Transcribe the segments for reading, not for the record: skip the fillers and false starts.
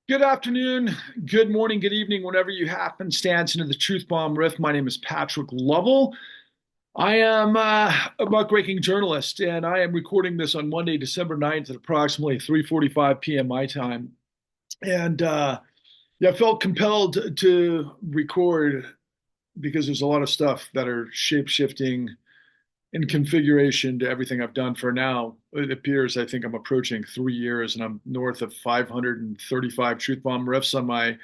Good afternoon, good morning, good evening, whenever you happenstance into the Truth Bomb Riff. My name is Patrick Lovell. I am a muckraking journalist, and I am recording this on Monday, December 9th at approximately 3:45 p.m. my time. And yeah, I felt compelled to record because there's a lot of stuff that are shape-shifting in configuration to everything I've done for now. It appears I think I'm approaching 3 years, and I'm north of 535 Truth Bomb riffs on my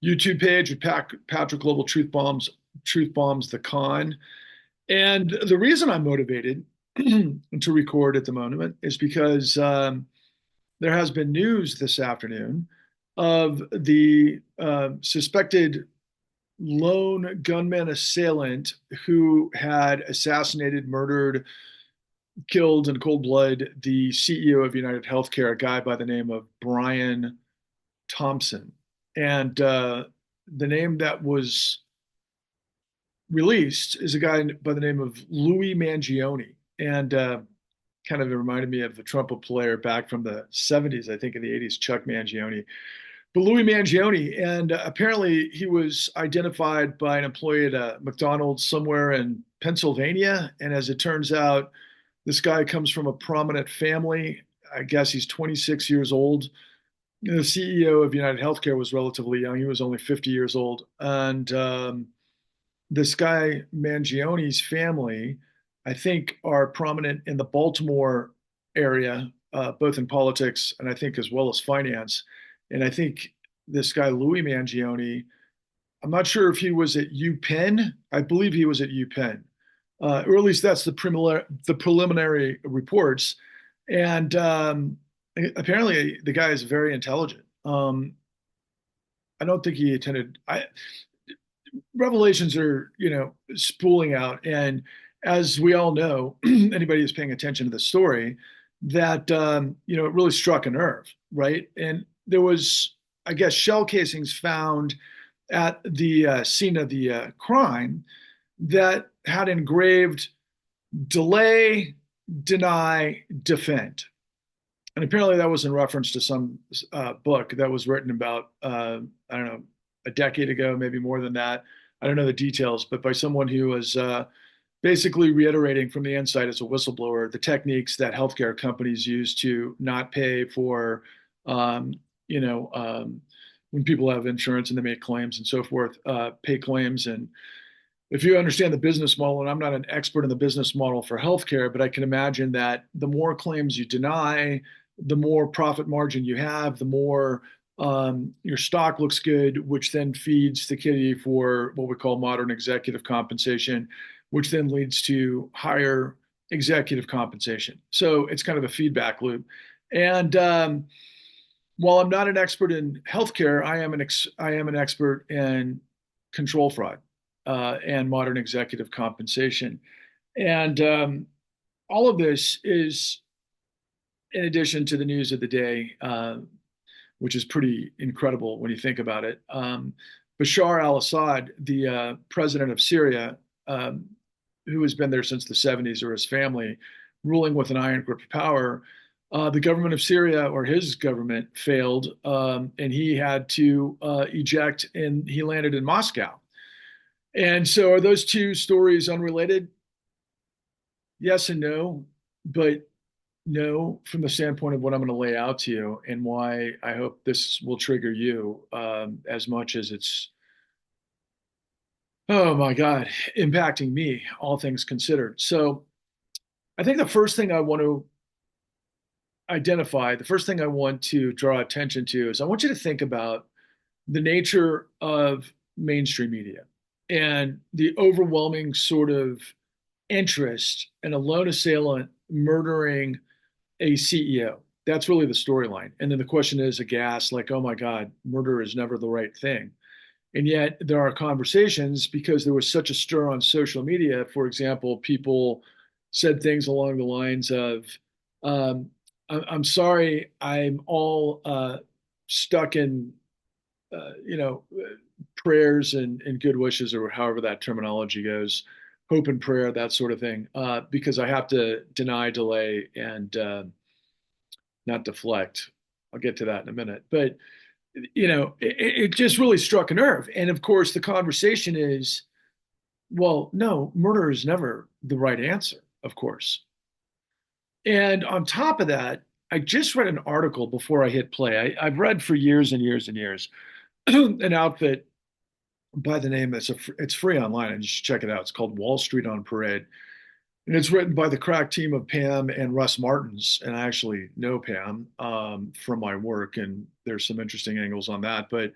YouTube page with Patrick Global Truth Bombs the Con. And the reason I'm motivated to record at the moment is because there has been news this afternoon of the suspected lone gunman assailant who had assassinated, murdered, killed in cold blood the CEO of United Healthcare, a guy by the name of Brian Thompson. And the name that was released is a guy by the name of Louis Mangione. And kind of reminded me of the trumpet player back from the 70s, I think in the 80s, Chuck Mangione. But Louis Mangione, and apparently he was identified by an employee at a McDonald's somewhere in Pennsylvania. And as it turns out, this guy comes from a prominent family. I guess he's 26 years old. The CEO of United Healthcare was relatively young. He was only 50 years old. And this guy, Mangione's family, I think, are prominent in the Baltimore area, both in politics and I think as well as finance. And I think this guy, Louis Mangione, I'm not sure if he was at UPenn. I believe he was at UPenn, or at least that's the preliminary reports. And apparently, the guy is very intelligent. I don't think he attended. Revelations are, spooling out, and as we all know, anybody who's paying attention to the story, that it really struck a nerve, right? And there was, I guess, shell casings found at the scene of the crime that had engraved delay, deny, defend. And apparently that was in reference to some book that was written about, I don't know, a decade ago, maybe more than that. I don't know the details, but by someone who was basically reiterating from the inside as a whistleblower the techniques that healthcare companies use to not pay for, um, you know, um, when people have insurance and they make claims and so forth, pay claims. And if you understand the business model, and I'm not an expert in the business model for healthcare, but I can imagine that the more claims you deny, the more profit margin you have, the more your stock looks good, which then feeds the kitty for what we call modern executive compensation, which then leads to higher executive compensation. So it's kind of a feedback loop. And while I'm not an expert in healthcare, I am an expert in control fraud and modern executive compensation. And all of this is in addition to the news of the day, which is pretty incredible when you think about it. Bashar al-Assad, the president of Syria, who has been there since the 70s, or his family, ruling with an iron grip of power. The government of Syria, or his government, failed, and he had to eject, and he landed in Moscow. And so, are those two stories unrelated? Yes and no, but no, from the standpoint of what I'm going to lay out to you and why I hope this will trigger you as much as it's, oh my God, impacting me, all things considered. So, I think the first thing I want to identify, the first thing I want to draw attention to is I want you to think about the nature of mainstream media and the overwhelming sort of interest in a lone assailant murdering a CEO. That's really the storyline. And then the question is aghast, like, oh my God, murder is never the right thing. And yet there are conversations because there was such a stir on social media. For example, people said things along the lines of, um, I'm sorry, I'm all stuck in, prayers and good wishes, or however that terminology goes, hope and prayer, that sort of thing, because I have to deny, delay, and not deflect. I'll get to that in a minute. But it just really struck a nerve. And of course, the conversation is, well, no, murder is never the right answer, of course. And on top of that, I just read an article before I hit play. I've read for years and years and years an outfit by the name, it's free online and you should check it out. It's called Wall Street on Parade. And it's written by the crack team of Pam and Russ Martins. And I actually know Pam from my work, and there's some interesting angles on that. But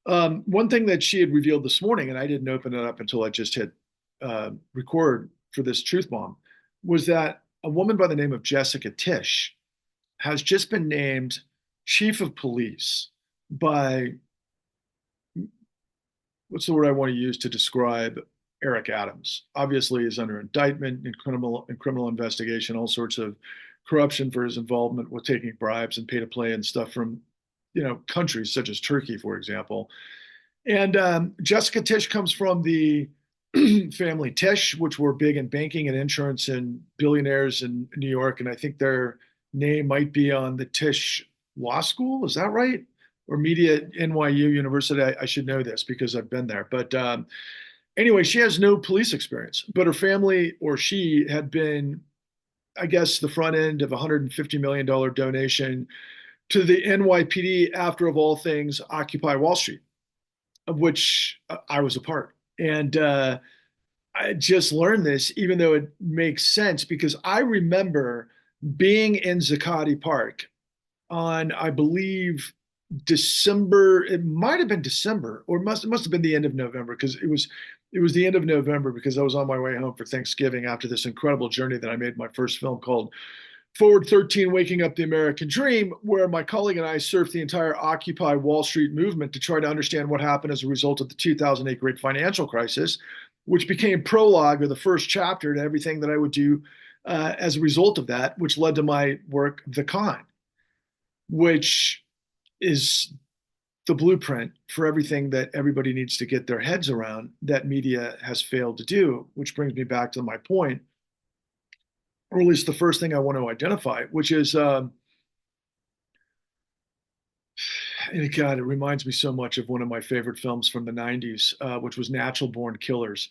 one thing that she had revealed this morning, and I didn't open it up until I just hit record for this truth bomb, was that a woman by the name of Jessica Tisch has just been named chief of police by, what's the word I want to use to describe Eric Adams? Obviously, is under indictment in criminal investigation, all sorts of corruption for his involvement with taking bribes and pay to play and stuff from, countries such as Turkey, for example. And Jessica Tisch comes from the family Tisch, which were big in banking and insurance and billionaires in New York. And I think their name might be on the Tisch Law School. Is that right? Or Media NYU University. I should know this because I've been there. But anyway, she has no police experience, but her family or she had been, I guess, the front end of a $150 million donation to the NYPD after, of all things, Occupy Wall Street, of which I was a part. And I just learned this, even though it makes sense, because I remember being in Zuccotti Park on, I believe, December. It might have been December, or it must have been the end of November, because it was the end of November, because I was on my way home for Thanksgiving after this incredible journey that I made my first film called Forward 13, Waking Up the American Dream, where my colleague and I surfed the entire Occupy Wall Street movement to try to understand what happened as a result of the 2008 great financial crisis, which became prologue, or the first chapter, to everything that I would do as a result of that, which led to my work, The Con, which is the blueprint for everything that everybody needs to get their heads around that media has failed to do, which brings me back to my point, or at least the first thing I want to identify, which is, and God, it reminds me so much of one of my favorite films from the 90s, which was Natural Born Killers.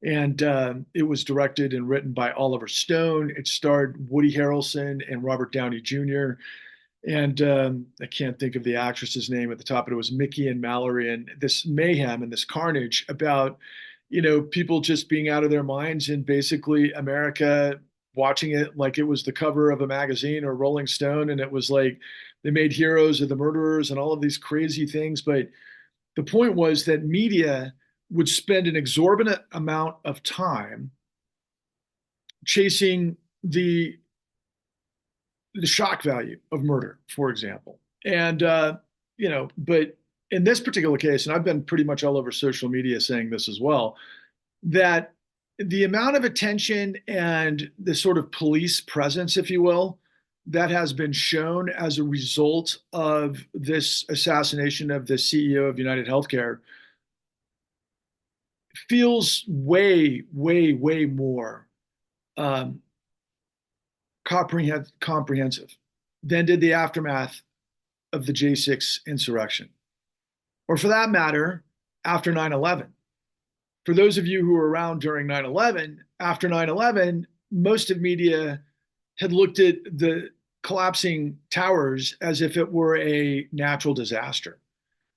And it was directed and written by Oliver Stone. It starred Woody Harrelson and Robert Downey Jr. And I can't think of the actress's name at the top, but it was Mickey and Mallory, and this mayhem and this carnage about, people just being out of their minds, and basically America watching it like it was the cover of a magazine or Rolling Stone. And it was like they made heroes of the murderers and all of these crazy things. But the point was that media would spend an exorbitant amount of time chasing the shock value of murder, for example. And, but in this particular case, and I've been pretty much all over social media saying this as well, that the amount of attention and the sort of police presence, if you will, that has been shown as a result of this assassination of the CEO of United Healthcare feels way, way, way more um, comprehensive than did the aftermath of the J6 insurrection, or for that matter, after 9/11. For those of you who were around during 9/11, after 9/11, most of media had looked at the collapsing towers as if it were a natural disaster,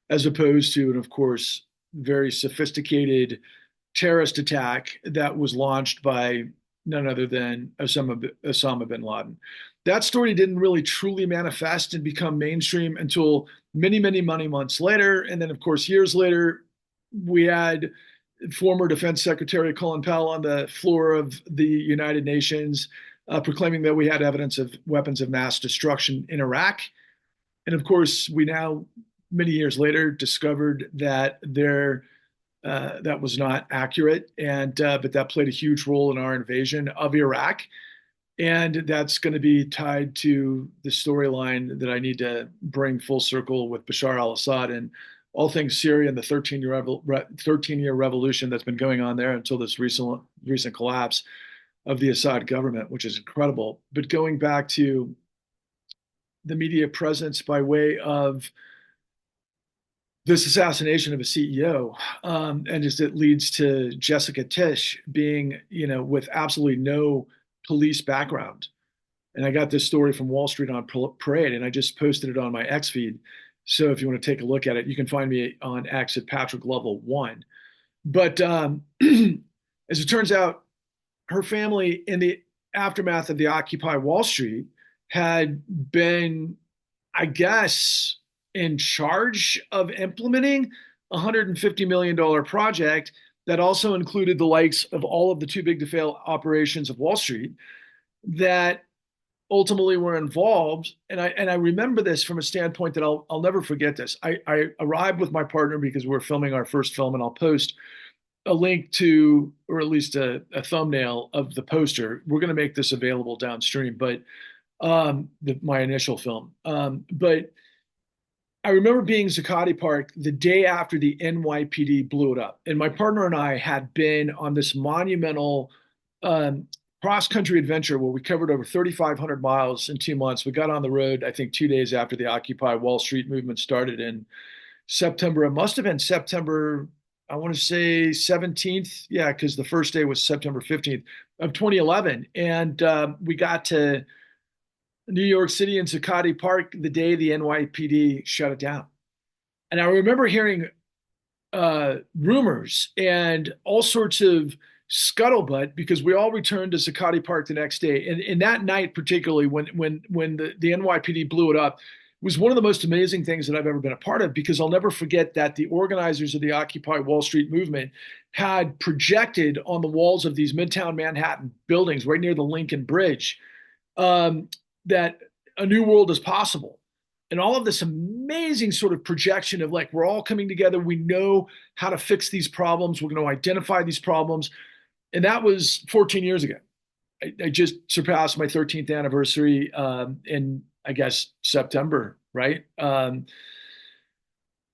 as opposed to, and of course, very sophisticated terrorist attack that was launched by none other than Osama bin Laden. That story didn't really truly manifest and become mainstream until many, many, many months later. And then, of course, years later, we had former Defense Secretary Colin Powell on the floor of the United Nations proclaiming that we had evidence of weapons of mass destruction in Iraq. And of course, we now, many years later, discovered that that was not accurate, and but that played a huge role in our invasion of Iraq. And that's going to be tied to the storyline that I need to bring full circle with Bashar al-Assad and all things Syria and the 13-year revolution that's been going on there until this recent collapse of the Assad government, which is incredible. But going back to the media presence by way of this assassination of a CEO, and just it leads to Jessica Tisch being, with absolutely no police background. And I got this story from Wall Street on Parade, and I just posted it on my X feed. So if you want to take a look at it, you can find me on X at Patrick Level One. But as it turns out, her family, in the aftermath of the Occupy Wall Street, had been, I guess, in charge of implementing a $150 million project that also included the likes of all of the too big to fail operations of Wall Street that ultimately were involved. And I remember this from a standpoint that I'll never forget this. I arrived with my partner because we're filming our first film, and I'll post a link to, or at least a thumbnail of the poster. We're going to make this available downstream, but my initial film. But I remember being Zuccotti Park the day after the NYPD blew it up, and my partner and I had been on this monumental cross-country adventure where we covered over 3,500 miles in 2 months. We got on the road, I think, 2 days after the Occupy Wall Street movement started in September. It must have been September, I want to say 17th. Yeah, because the first day was September 15th of 2011. And we got to New York City and Zuccotti Park the day the NYPD shut it down. And I remember hearing rumors and all sorts of scuttlebutt because we all returned to Zuccotti Park the next day. And that night, particularly when the NYPD blew it up, was one of the most amazing things that I've ever been a part of, because I'll never forget that the organizers of the Occupy Wall Street movement had projected on the walls of these Midtown Manhattan buildings right near the Lincoln Bridge that a new world is possible. And all of this amazing sort of projection of like, we're all coming together. We know how to fix these problems. We're going to identify these problems. And that was 14 years ago. I just surpassed my 13th anniversary in, I guess, September, right?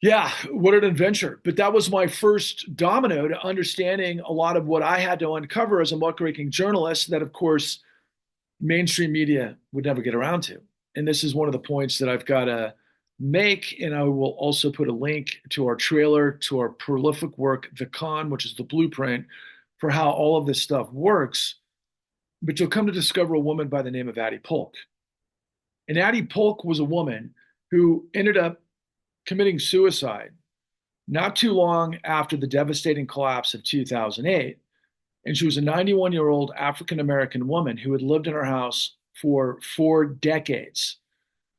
Yeah, what an adventure. But that was my first domino to understanding a lot of what I had to uncover as a muckraking journalist that, of course, mainstream media would never get around to. And this is one of the points that I've got to make. And I will also put a link to our trailer, to our prolific work, The Con, which is the blueprint for how all of this stuff works. But you'll come to discover a woman by the name of Addie Pulk. And Addie Pulk was a woman who ended up committing suicide not too long after the devastating collapse of 2008. And she was a 91-year-old African-American woman who had lived in her house for 4 decades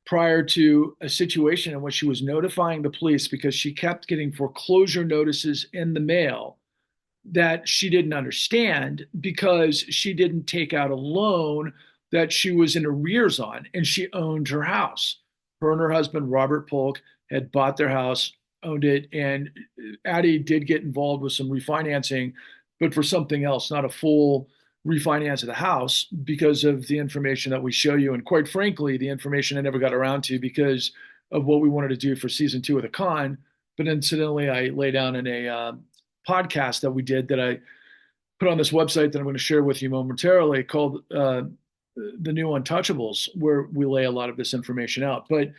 prior to a situation in which she was notifying the police because she kept getting foreclosure notices in the mail that she didn't understand because she didn't take out a loan that she was in arrears on, and she owned her house. Her and her husband, Robert Polk, had bought their house, owned it, and Addie did get involved with some refinancing, but for something else, not a full refinance of the house because of the information that we show you. And quite frankly, the information I never got around to because of what we wanted to do for season 2 of The Con. But incidentally, I lay down in a podcast that we did that I put on this website that I'm going to share with you momentarily called The New Untouchables, where we lay a lot of this information out. But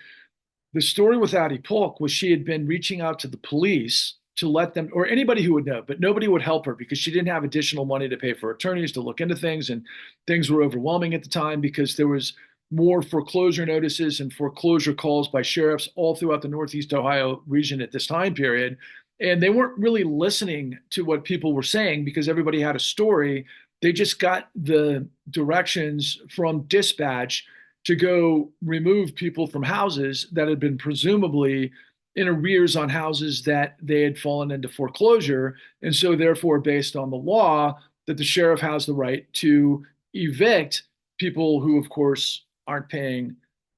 the story with Addie Pulk was she had been reaching out to the police to let them, or anybody who would know, but nobody would help her because she didn't have additional money to pay for attorneys to look into things. And things were overwhelming at the time because there was more foreclosure notices and foreclosure calls by sheriffs all throughout the Northeast Ohio region at this time period. And they weren't really listening to what people were saying because everybody had a story. They just got the directions from dispatch to go remove people from houses that had been presumably in arrears on houses that they had fallen into foreclosure. And so therefore, based on the law, that the sheriff has the right to evict people who, of course, aren't paying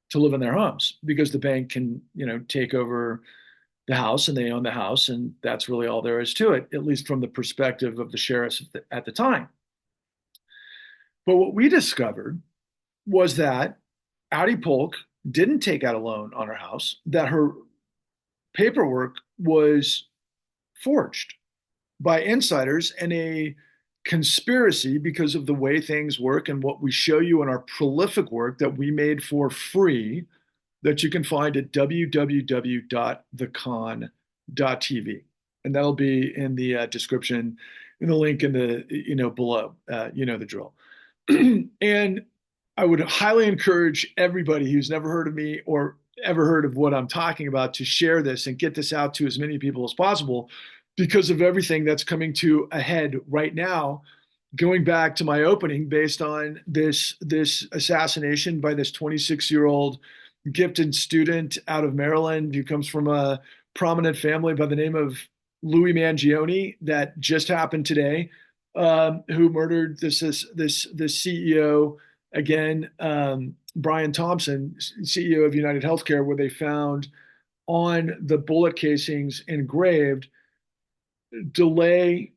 to live in their homes because the bank can, take over the house and they own the house. And that's really all there is to it, at least from the perspective of the sheriffs at the time. But what we discovered was that Addie Polk didn't take out a loan on her house, that her paperwork was forged by insiders and a conspiracy because of the way things work and what we show you in our prolific work that we made for free that you can find at www.thecon.com. TV, and that'll be in the description, in the link in the below. You know the drill. And I would highly encourage everybody who's never heard of me or ever heard of what I'm talking about to share this and get this out to as many people as possible because of everything that's coming to a head right now. Going back to my opening, based on this assassination by this 26-year-old gifted student out of Maryland who comes from a prominent family by the name of Louis Mangione, that just happened today, who murdered this CEO again, Brian Thompson, CEO of United Healthcare, where they found on the bullet casings engraved delay,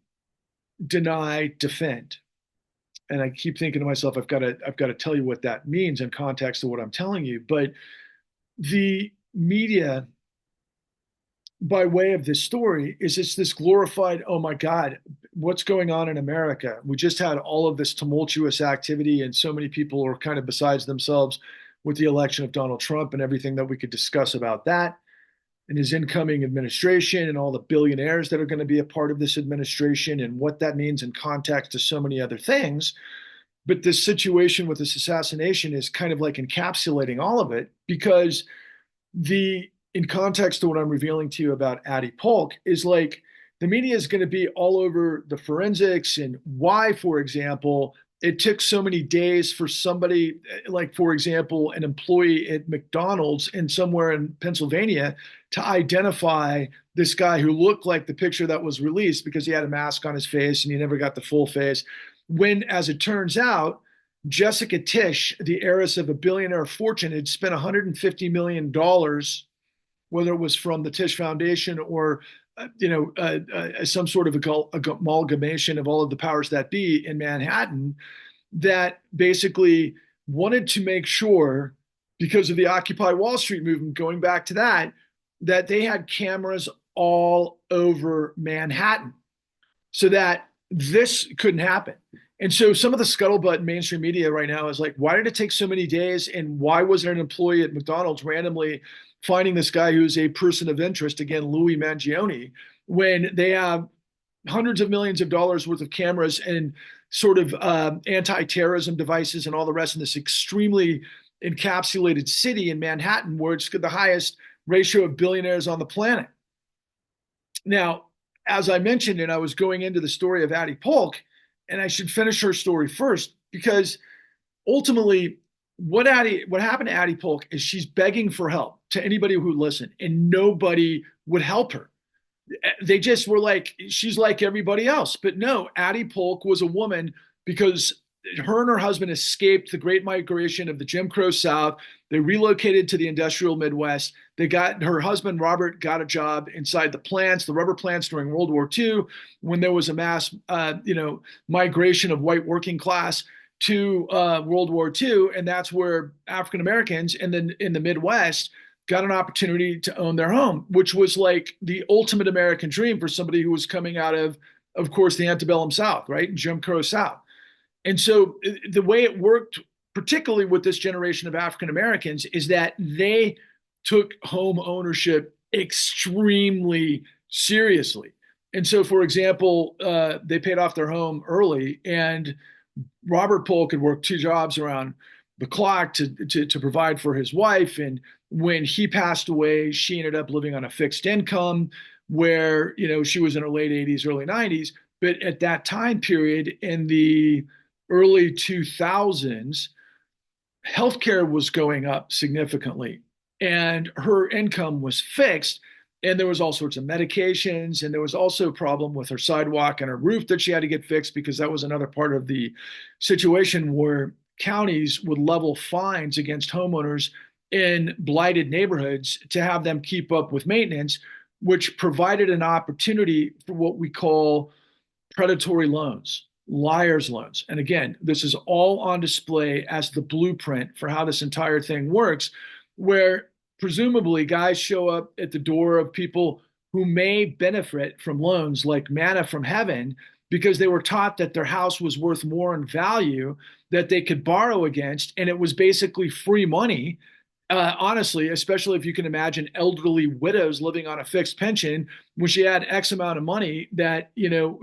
deny, defend. And I keep thinking to myself, I've got to tell you what that means in context of what I'm telling you. But the media, by way of this story, is it's this glorified, oh my God, what's going on in America? We just had all of this tumultuous activity, and so many people are kind of besides themselves with the election of Donald Trump and everything that we could discuss about that and his incoming administration and all the billionaires that are going to be a part of this administration and what that means in context to so many other things. But this situation with this assassination is kind of like encapsulating all of it, because in context to what I'm revealing to you about Addie Pulk is like the media is going to be all over the forensics and why, for example, it took so many days for somebody, like, for example, an employee at McDonald's in somewhere in Pennsylvania to identify this guy who looked like the picture that was released because he had a mask on his face and he never got the full face. When, as it turns out, Jessica Tisch, the heiress of a billionaire fortune, had spent $150 million, whether it was from the Tisch Foundation or some sort of amalgamation of all of the powers that be in Manhattan, that basically wanted to make sure, because of the Occupy Wall Street movement, going back to that, that they had cameras all over Manhattan so that this couldn't happen. And so some of the scuttlebutt in mainstream media right now is like, why did it take so many days? And why wasn't an employee at McDonald's randomly finding this guy who's a person of interest, again, Louis Mangione, when they have hundreds of millions of dollars worth of cameras and sort of anti-terrorism devices and all the rest in this extremely encapsulated city in Manhattan, where it's got the highest ratio of billionaires on the planet. Now, as I mentioned, and I was going into the story of Addie Pulk, and I should finish her story first, because ultimately what happened to Addie Pulk is she's begging for help to anybody who listened, and nobody would help her. They just were like, she's like everybody else. But no, Addie Pulk was a woman because her and her husband escaped the Great Migration of the Jim Crow South. They relocated to the industrial Midwest. Her husband, Robert, got a job inside the rubber plants during World War II, when there was a mass, migration of white working class to World War II. And that's where African Americans in the Midwest got an opportunity to own their home, which was like the ultimate American dream for somebody who was coming out of course, the antebellum South, right? Jim Crow South. And so the way it worked, particularly with this generation of African Americans, is that they took home ownership extremely seriously. And so, for example, they paid off their home early, and Robert Polk had worked 2 jobs around the clock to provide for his wife. And when he passed away, she ended up living on a fixed income where, she was in her late 80s, early 90s. But at that time period in the early 2000s, healthcare was going up significantly and her income was fixed. And there was all sorts of medications, and there was also a problem with her sidewalk and her roof that she had to get fixed, because that was another part of the situation where counties would level fines against homeowners in blighted neighborhoods to have them keep up with maintenance, which provided an opportunity for what we call predatory loans, liar's loans. And again, this is all on display as the blueprint for how this entire thing works, where presumably guys show up at the door of people who may benefit from loans like manna from heaven, because they were taught that their house was worth more in value that they could borrow against. And it was basically free money Honestly, especially if you can imagine elderly widows living on a fixed pension, when she had X amount of money that,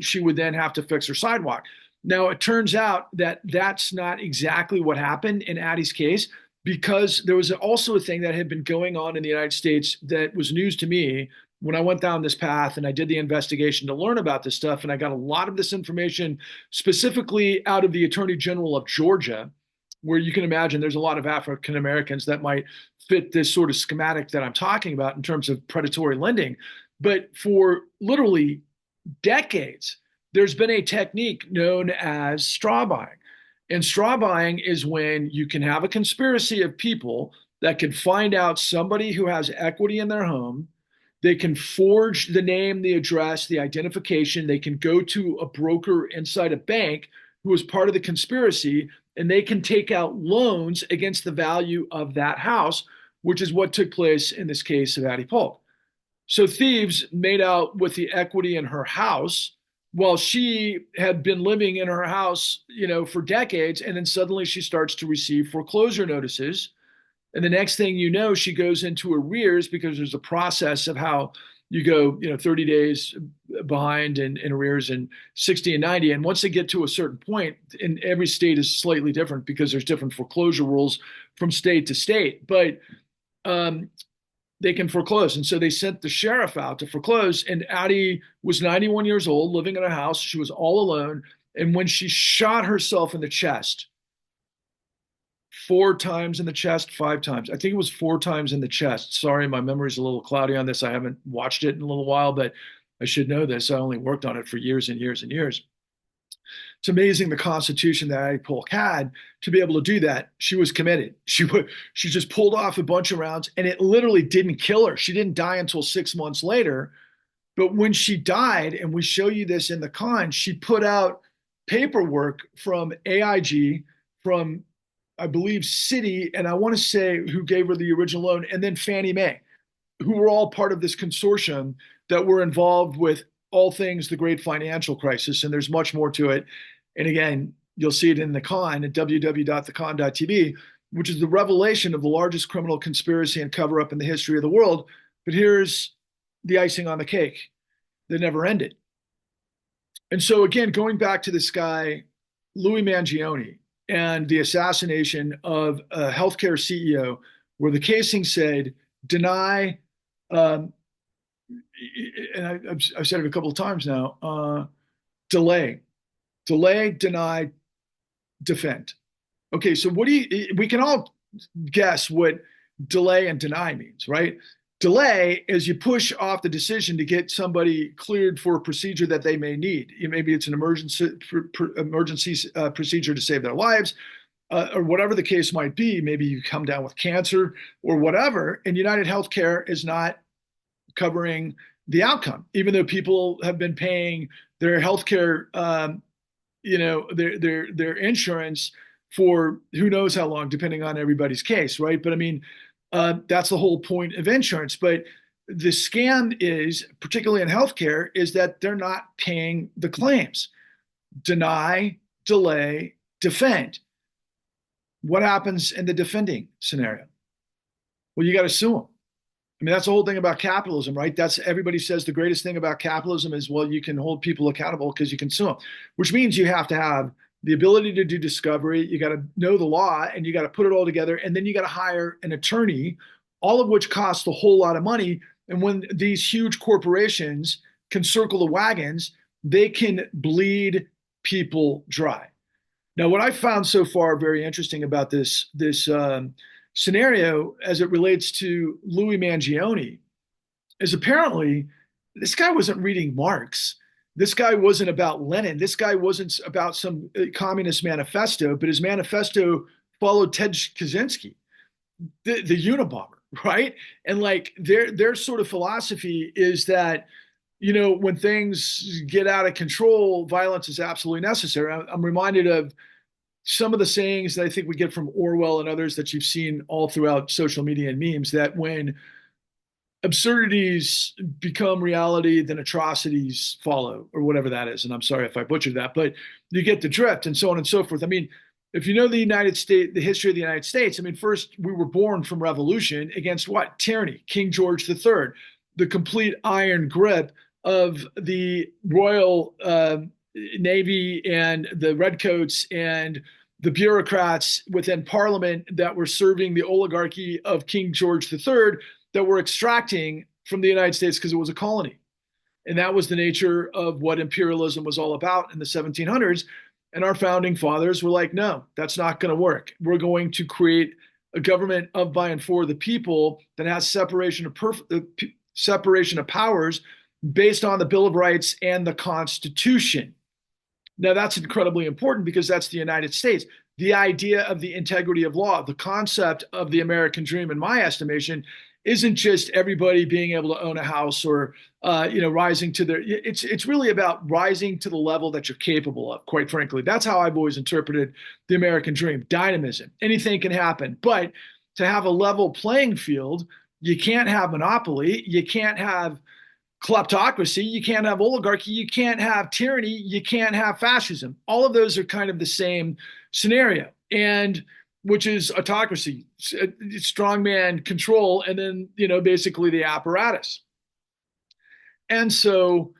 she would then have to fix her sidewalk. Now, it turns out that that's not exactly what happened in Addie's case, because there was also a thing that had been going on in the United States that was news to me when I went down this path and I did the investigation to learn about this stuff. And I got a lot of this information specifically out of the Attorney General of Georgia, where you can imagine there's a lot of African Americans that might fit this sort of schematic that I'm talking about in terms of predatory lending. But for literally decades, there's been a technique known as straw buying. And straw buying is when you can have a conspiracy of people that can find out somebody who has equity in their home. They can forge the name, the address, the identification. They can go to a broker inside a bank who is part of the conspiracy, and they can take out loans against the value of that house, which is what took place in this case of Addie Pulk. So thieves made out with the equity in her house while she had been living in her house, for decades, and then suddenly she starts to receive foreclosure notices. And the next thing you know, she goes into arrears because there's a process of how you go, 30 days behind in arrears and 60 and 90. And once they get to a certain point, and every state is slightly different because there's different foreclosure rules from state to state, but they can foreclose. And so they sent the sheriff out to foreclose. And Addie was 91 years old, living in a house. She was all alone. And when she shot herself in the chest, 4 times in the chest, 5 times. I think it was 4 times in the chest. Sorry, my memory's a little cloudy on this. I haven't watched it in a little while, but I should know this. I only worked on it for years and years and years. It's amazing the constitution that Addie Polk had to be able to do that. She was committed. She just pulled off a bunch of rounds, and it literally didn't kill her. She didn't die until 6 months later. But when she died, and we show you this in the con, she put out paperwork from AIG, from I believe Citi, and I want to say who gave her the original loan, and then Fannie Mae, who were all part of this consortium that were involved with all things the great financial crisis. And there's much more to it. And again, you'll see it in the con at www.thecon.tv, which is the revelation of the largest criminal conspiracy and cover up in the history of the world. But here's the icing on the cake that never ended. And so, again, going back to this guy, Louis Mangione, and the assassination of a healthcare CEO, where the casing said, deny, and I've said it a couple of times now, delay, deny, defend. Okay, so we can all guess what delay and deny means, right? Delay is you push off the decision to get somebody cleared for a procedure that they may need. Maybe it's an emergency procedure to save their lives, or whatever the case might be. Maybe you come down with cancer or whatever, and United Healthcare is not covering the outcome, even though people have been paying their healthcare, their insurance for who knows how long, depending on everybody's case, right? But I mean, that's the whole point of insurance. But the scam is, particularly in healthcare, is that they're not paying the claims. Deny, delay, defend. What happens in the defending scenario? Well, you got to sue them. I mean, that's the whole thing about capitalism, right? That's everybody says the greatest thing about capitalism is, well, you can hold people accountable because you can sue them, which means you have to have the ability to do discovery. You got to know the law, and you got to put it all together. And then you got to hire an attorney, all of which costs a whole lot of money. And when these huge corporations can circle the wagons, they can bleed people dry. Now, what I found so far very interesting about this scenario as it relates to Louis Mangione is apparently this guy wasn't reading Marx. This guy wasn't about Lenin. This guy wasn't about some communist manifesto, but his manifesto followed Ted Kaczynski, the Unabomber, right? And like their sort of philosophy is that, when things get out of control, violence is absolutely necessary. I'm reminded of some of the sayings that I think we get from Orwell and others that you've seen all throughout social media and memes, that when absurdities become reality, then atrocities follow, or whatever that is. And I'm sorry if I butchered that, but you get the drift, and so on and so forth. I mean, if you know the United States, the history of the United States, I mean, first we were born from revolution against what? Tyranny, King George III, the complete iron grip of the Royal Navy and the Redcoats and the bureaucrats within Parliament that were serving the oligarchy of King George III that were extracting from the United States because it was a colony. And that was the nature of what imperialism was all about in the 1700s. And our founding fathers were like, no, that's not going to work. We're going to create a government of, by, and for the people that has separation of powers based on the Bill of Rights and the Constitution. Now, that's incredibly important because that's the United States. The idea of the integrity of law, the concept of the American dream, in my estimation, isn't just everybody being able to own a house or rising to their. It's really about rising to the level that you're capable of. Quite frankly, that's how I've always interpreted the American dream: dynamism. Anything can happen, but to have a level playing field, you can't have monopoly, you can't have kleptocracy, you can't have oligarchy, you can't have tyranny, you can't have fascism. All of those are kind of the same scenario, and which is autocracy, strongman control, and then basically the apparatus. And so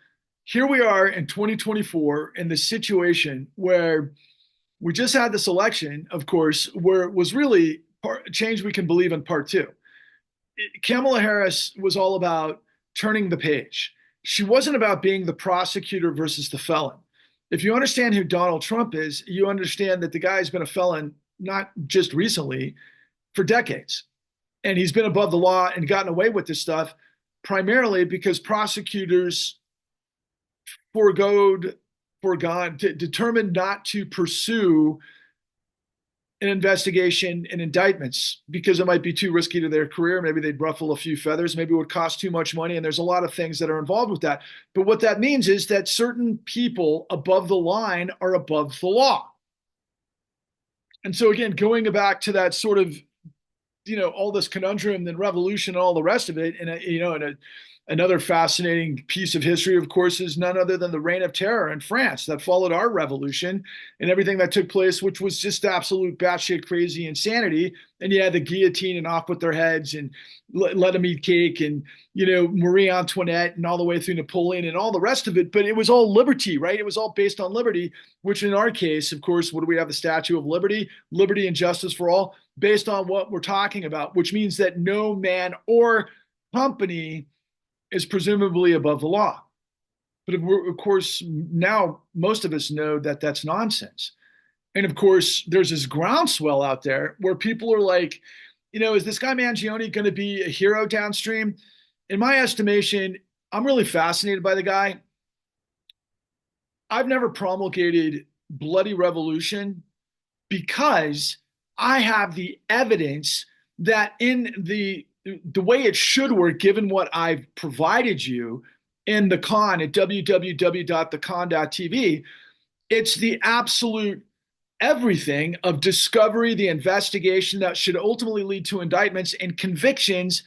here we are in 2024 in this situation where we just had this election, of course, where it was really change we can believe in part two. Kamala Harris was all about turning the page. She wasn't about being the prosecutor versus the felon. If you understand who Donald Trump is, you understand that the guy's been a felon not just recently, for decades. And he's been above the law and gotten away with this stuff primarily because prosecutors determined not to pursue an investigation and indictments because it might be too risky to their career. Maybe they'd ruffle a few feathers. Maybe it would cost too much money. And there's a lot of things that are involved with that. But what that means is that certain people above the line are above the law. And so again, going back to that sort of, all this conundrum and revolution and all the rest of it, and another fascinating piece of history, of course, is none other than the Reign of Terror in France that followed our revolution and everything that took place, which was just absolute batshit crazy insanity. And you had the guillotine and off with their heads and let them eat cake and, Marie Antoinette and all the way through Napoleon and all the rest of it. But it was all liberty, right? It was all based on liberty, which in our case, of course, what do we have? The Statue of Liberty, liberty and justice for all, based on what we're talking about, which means that no man or company is presumably above the law. But of course, now most of us know that that's nonsense. And of course, there's this groundswell out there where people are like, is this guy Mangione going to be a hero downstream? In my estimation, I'm really fascinated by the guy. I've never promulgated bloody revolution because I have the evidence that in the way it should work, given what I've provided you in the con at www.thecon.tv, it's the absolute everything of discovery, the investigation that should ultimately lead to indictments and convictions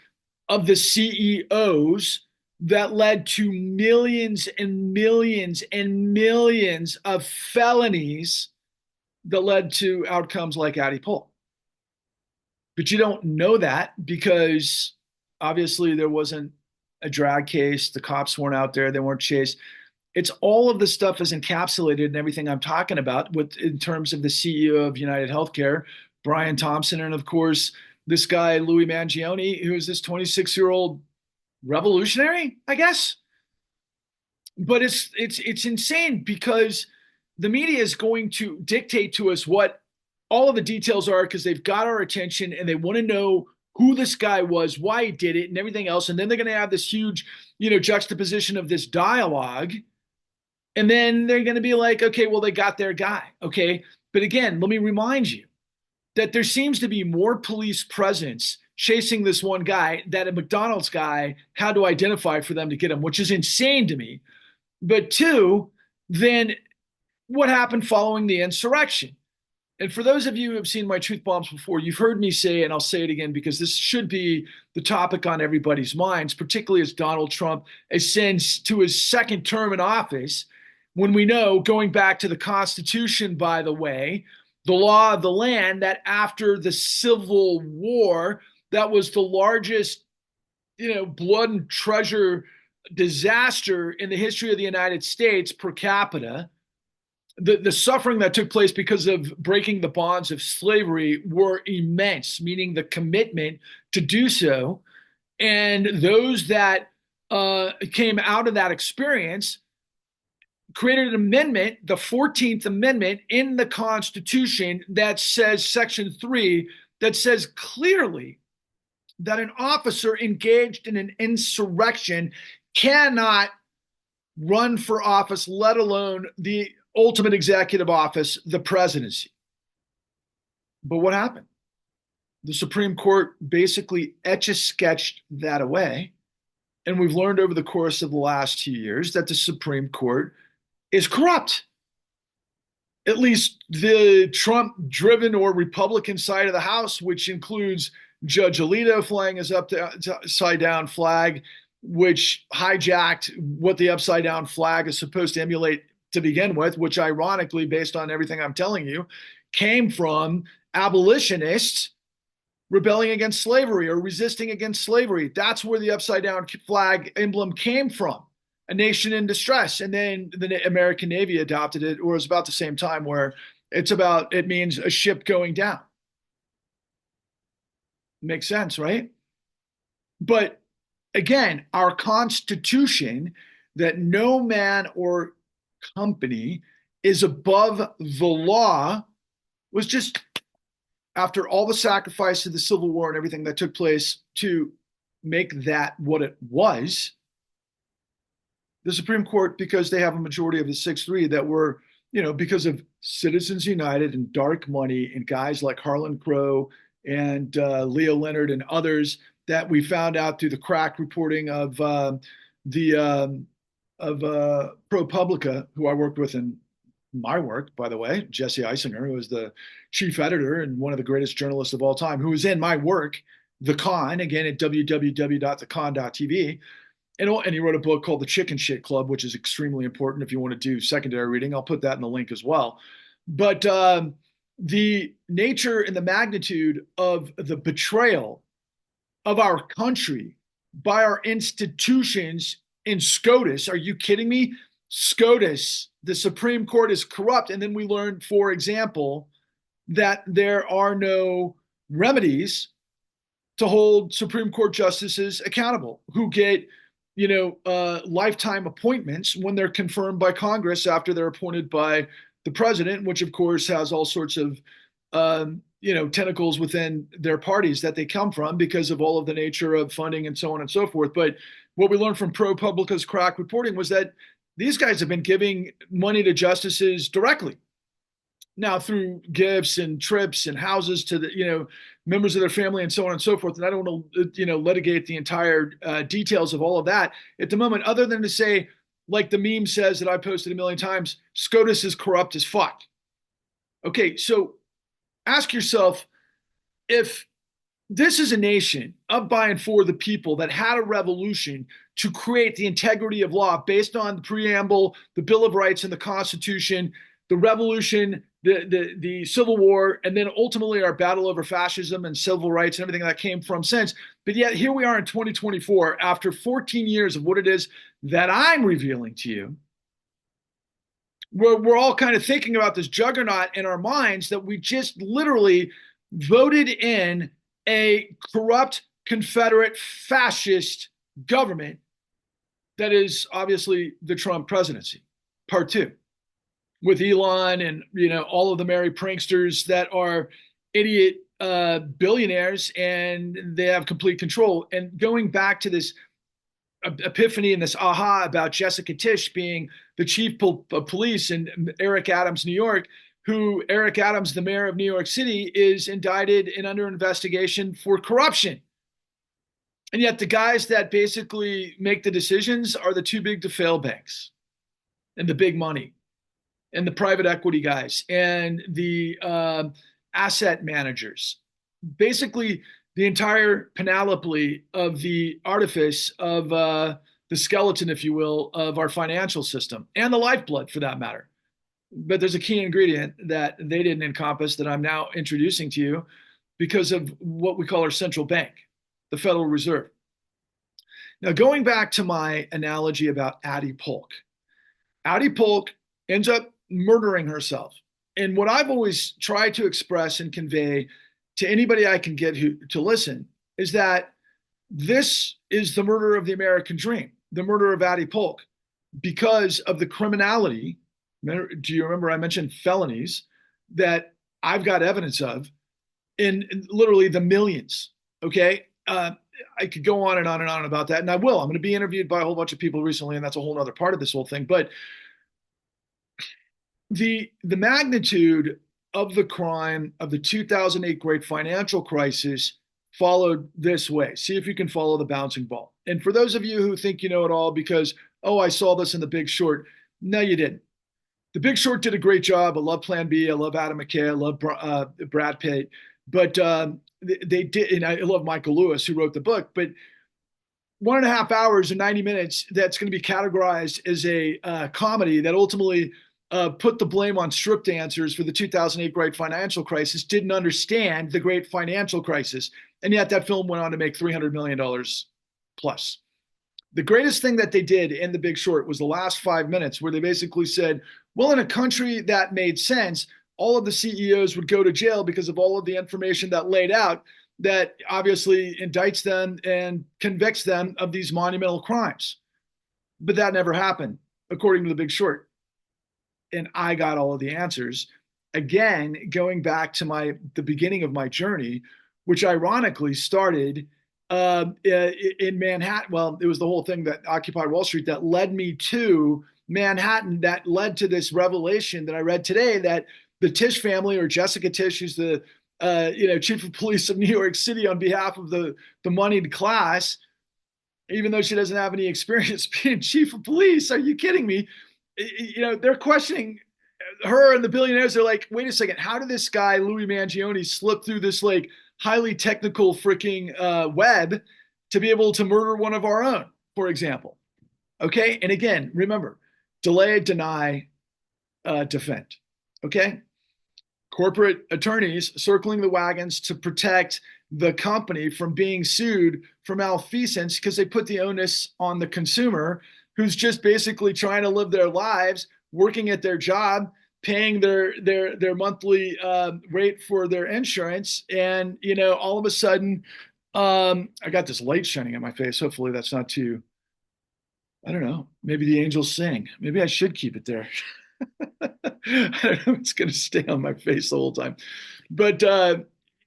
of the CEOs that led to millions and millions and millions of felonies that led to outcomes like Addie Pulk. But you don't know that because obviously there wasn't a drag case. The cops weren't out there. They weren't chased. It's all of the stuff is encapsulated in everything I'm talking about in terms of the CEO of United Healthcare, Brian Thompson, and of course, this guy, Louis Mangione, who is this 26-year-old revolutionary, I guess. But it's insane because the media is going to dictate to us what all of the details are because they've got our attention and they want to know who this guy was, why he did it, and everything else. And then they're going to have this huge, juxtaposition of this dialogue. And then they're going to be like, okay, well, they got their guy. Okay. But again, let me remind you that there seems to be more police presence chasing this one guy that a McDonald's guy had to identify for them to get him, which is insane to me. But two, then what happened following the insurrection? And for those of you who have seen my truth bombs before, you've heard me say, and I'll say it again because this should be the topic on everybody's minds, particularly as Donald Trump ascends to his second term in office, when we know, going back to the Constitution, by the way, the law of the land, that after the Civil War, that was the largest, blood and treasure disaster in the history of the United States per capita. The suffering that took place because of breaking the bonds of slavery were immense, meaning the commitment to do so. And those that came out of that experience created an amendment, the 14th Amendment in the Constitution, that says, Section 3, that says clearly that an officer engaged in an insurrection cannot run for office, let alone the ultimate executive office, the presidency. But what happened? The Supreme Court basically etch-a-sketched that away. And we've learned over the course of the last 2 years that the Supreme Court is corrupt. At least the Trump-driven or Republican side of the House, which includes Judge Alito flying his upside-down flag, which hijacked what the upside-down flag is supposed to emulate to begin with, which ironically, based on everything I'm telling you, came from abolitionists rebelling against slavery or resisting against slavery. That's where the upside-down flag emblem came from. A nation in distress. And then the American Navy adopted it, or it was about the same time, where it means a ship going down. Makes sense, right? But again, our Constitution, that no man or company is above the law, was just, after all the sacrifice of the Civil War and everything that took place to make that what it was, the Supreme Court, because they have a majority of the 6-3 that were, because of Citizens United and dark money and guys like Harlan Crow and Leo Leonard and others that we found out through the crack reporting of ProPublica, who I worked with in my work, by the way, Jesse Eisinger, who is the chief editor and one of the greatest journalists of all time, who was in my work, The Con, again at www.thecon.tv. And he wrote a book called The Chicken Shit Club, which is extremely important if you want to do secondary reading. I'll put that in the link as well. But the nature and the magnitude of the betrayal of our country by our institutions in SCOTUS. Are you kidding me? SCOTUS, the Supreme Court, is corrupt. And then we learned, for example, that there are no remedies to hold Supreme Court justices accountable who get lifetime appointments when they're confirmed by Congress after they're appointed by the president, which of course has all sorts of, tentacles within their parties that they come from because of all of the nature of funding and so on and so forth. But what we learned from ProPublica's crack reporting was that these guys have been giving money to justices directly. Now through gifts and trips and houses to the, members of their family and so on and so forth. And I don't want to, litigate the entire details of all of that at the moment, other than to say, like the meme says that I posted a million times, SCOTUS is corrupt as fuck. Okay, so ask yourself, if this is a nation of, by, and for the people that had a revolution to create the integrity of law based on the preamble, the Bill of Rights, and the Constitution, the revolution, the Civil War, and then ultimately our battle over fascism and civil rights and everything that came from since. But yet here we are in 2024, after 14 years of what it is that I'm revealing to you. We're all kind of thinking about this juggernaut in our minds that we just literally voted in a corrupt, Confederate, fascist government that is obviously the Trump presidency, part two, with Elon and all of the merry pranksters that are idiot billionaires, and they have complete control. And going back to this epiphany and this aha about Jessica Tisch being the chief of police in Eric Adams, New York, who Eric Adams, the mayor of New York City, is indicted and under investigation for corruption. And yet the guys that basically make the decisions are the too big to fail banks and the big money and the private equity guys and the asset managers. Basically, the entire panoply of the artifice of the skeleton, if you will, of our financial system and the lifeblood, for that matter. But there's a key ingredient that they didn't encompass that I'm now introducing to you because of what we call our central bank, the Federal Reserve. Now, going back to my analogy about Addie Pulk, Addie Pulk ends up murdering herself. And what I've always tried to express and convey to anybody I can get to listen is that this is the murder of the American dream, the murder of Addie Polk, because of the criminality. Do you remember I mentioned felonies that I've got evidence of in literally the millions? Okay. I could go on and on and on about that, and I will. I'm going to be interviewed by a whole bunch of people recently, and that's a whole other part of this whole thing. But the magnitude of the crime of the 2008 great financial crisis followed this way. See if you can follow the bouncing ball. And for those of you who think you know it all because, oh, I saw this in The Big Short, no, you didn't. The Big Short did a great job. I love Plan B. I love Adam McKay. I love Brad Pitt. But they did, and I love Michael Lewis, who wrote the book. But 1.5 hours or 90 minutes, that's going to be categorized as a comedy that ultimately put the blame on strip dancers for the 2008 great financial crisis, didn't understand the great financial crisis. And yet that film went on to make $300 million plus. The greatest thing that they did in The Big Short was the last 5 minutes, where they basically said, well, in a country that made sense, all of the CEOs would go to jail because of all of the information that laid out that obviously indicts them and convicts them of these monumental crimes. But that never happened, according to The Big Short. And I got all of the answers. Again, going back to the beginning of my journey, which ironically started in Manhattan. Well, it was the whole thing that occupied Wall Street that led me to Manhattan, that led to this revelation that I read today, that the Tisch family, or Jessica Tisch, who's the chief of police of New York City on behalf of the moneyed class, even though she doesn't have any experience being chief of police. Are you kidding me? They're questioning her and the billionaires. They're like, wait a second, how did this guy, Louis Mangione, slip through this like highly technical freaking web to be able to murder one of our own, for example? Okay. And again, remember, delay, deny, defend. Okay. Corporate attorneys circling the wagons to protect the company from being sued for malfeasance because they put the onus on the consumer, who's just basically trying to live their lives, working at their job, paying their monthly rate for their insurance. And, all of a sudden, I got this light shining on my face. Hopefully that's not too, I don't know, maybe the angels sing. Maybe I should keep it there. I don't know. It's going to stay on my face the whole time. But,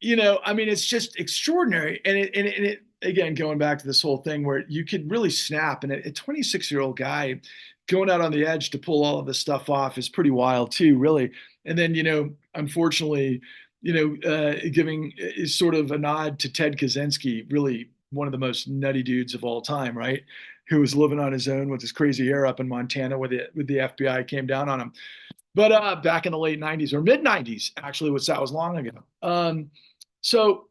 it's just extraordinary. And it again, going back to this whole thing where you could really snap, and a 26-year-old guy going out on the edge to pull all of this stuff off is pretty wild too, really. And then, unfortunately, giving is sort of a nod to Ted Kaczynski, really one of the most nutty dudes of all time, right? Who was living on his own with his crazy hair up in Montana with the FBI came down on him. But back in the late 90s or mid 90s, actually, which that was long ago. So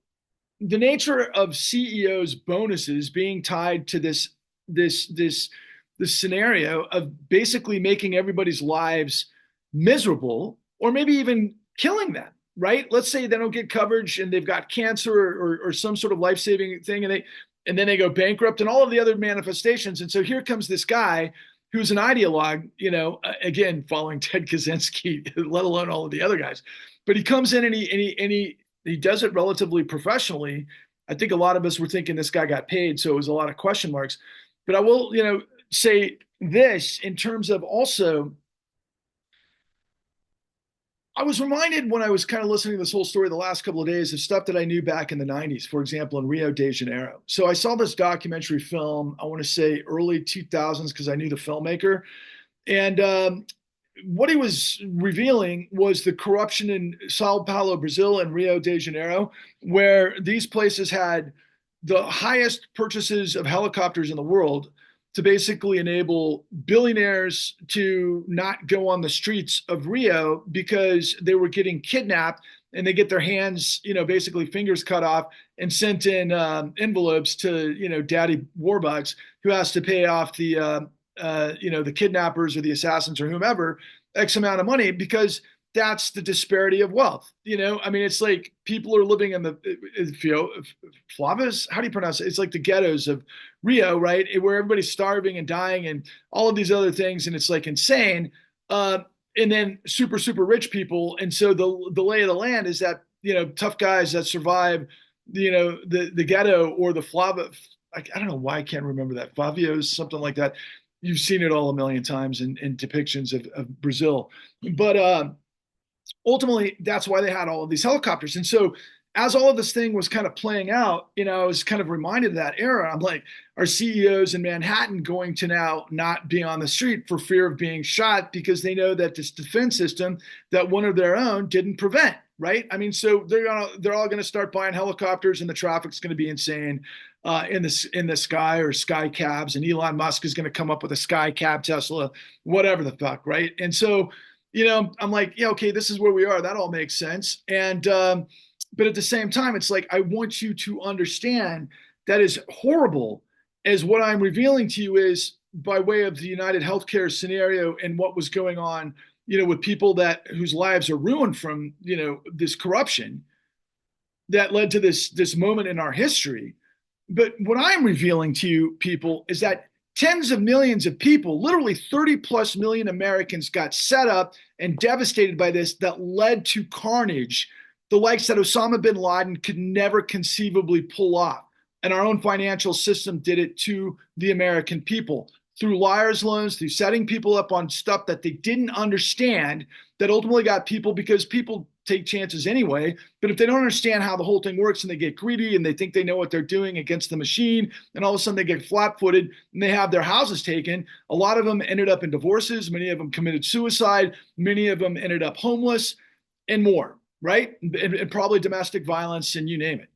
the nature of CEOs' bonuses being tied to this scenario of basically making everybody's lives miserable, or maybe even killing them, right? Let's say they don't get coverage and they've got cancer or some sort of life-saving thing, and then they go bankrupt and all of the other manifestations. And so here comes this guy who's an ideologue, again, following Ted Kaczynski, let alone all of the other guys. But he comes in and he does it relatively professionally. I think a lot of us were thinking this guy got paid, so it was a lot of question marks. But I will, say this in terms of also, I was reminded when I was kind of listening to this whole story the last couple of days of stuff that I knew back in the 90s, for example, in Rio de Janeiro. So I saw this documentary film, I want to say early 2000s, because I knew the filmmaker. And what he was revealing was the corruption in Sao Paulo, Brazil, and Rio de Janeiro, where these places had the highest purchases of helicopters in the world to basically enable billionaires to not go on the streets of Rio because they were getting kidnapped, and they get their hands, basically fingers cut off and sent in envelopes to, Daddy Warbucks, who has to pay off the kidnappers or the assassins or whomever, X amount of money because that's the disparity of wealth. I mean, it's like people are living in the Flavas. How do you pronounce it? It's like the ghettos of Rio, right? Where everybody's starving and dying and all of these other things, and it's like insane. And then super super rich people, and so the lay of the land is that tough guys that survive, the ghetto or the Flava. I don't know why I can't remember that Favios, something like that. You've seen it all a million times in depictions of Brazil, but ultimately that's why they had all of these helicopters. And so as all of this thing was kind of playing out, I was kind of reminded of that era. I'm like, are CEOs in Manhattan going to now not be on the street for fear of being shot because they know that this defense system that one of their own didn't prevent, right? I mean, so they're all going to start buying helicopters, and the traffic's going to be insane in the sky, or sky cabs, and Elon Musk is going to come up with a sky cab Tesla, whatever the fuck, right? And so I'm like, yeah, okay, this is where we are. That all makes sense. And but at the same time, it's like, I want you to understand that as horrible as what I'm revealing to you is, by way of the United Healthcare scenario and what was going on, with people whose lives are ruined from, this corruption that led to this moment in our history. But what I'm revealing to you people is that tens of millions of people, literally 30 plus million Americans, got set up and devastated by this, that led to carnage, the likes that Osama bin Laden could never conceivably pull off. And our own financial system did it to the American people through liar's loans, through setting people up on stuff that they didn't understand, that ultimately got people, because people take chances anyway. But if they don't understand how the whole thing works, and they get greedy and they think they know what they're doing against the machine, and all of a sudden they get flat-footed and they have their houses taken. A lot of them ended up in divorces. Many of them committed suicide. Many of them ended up homeless, and more, right? And probably domestic violence, and you name it.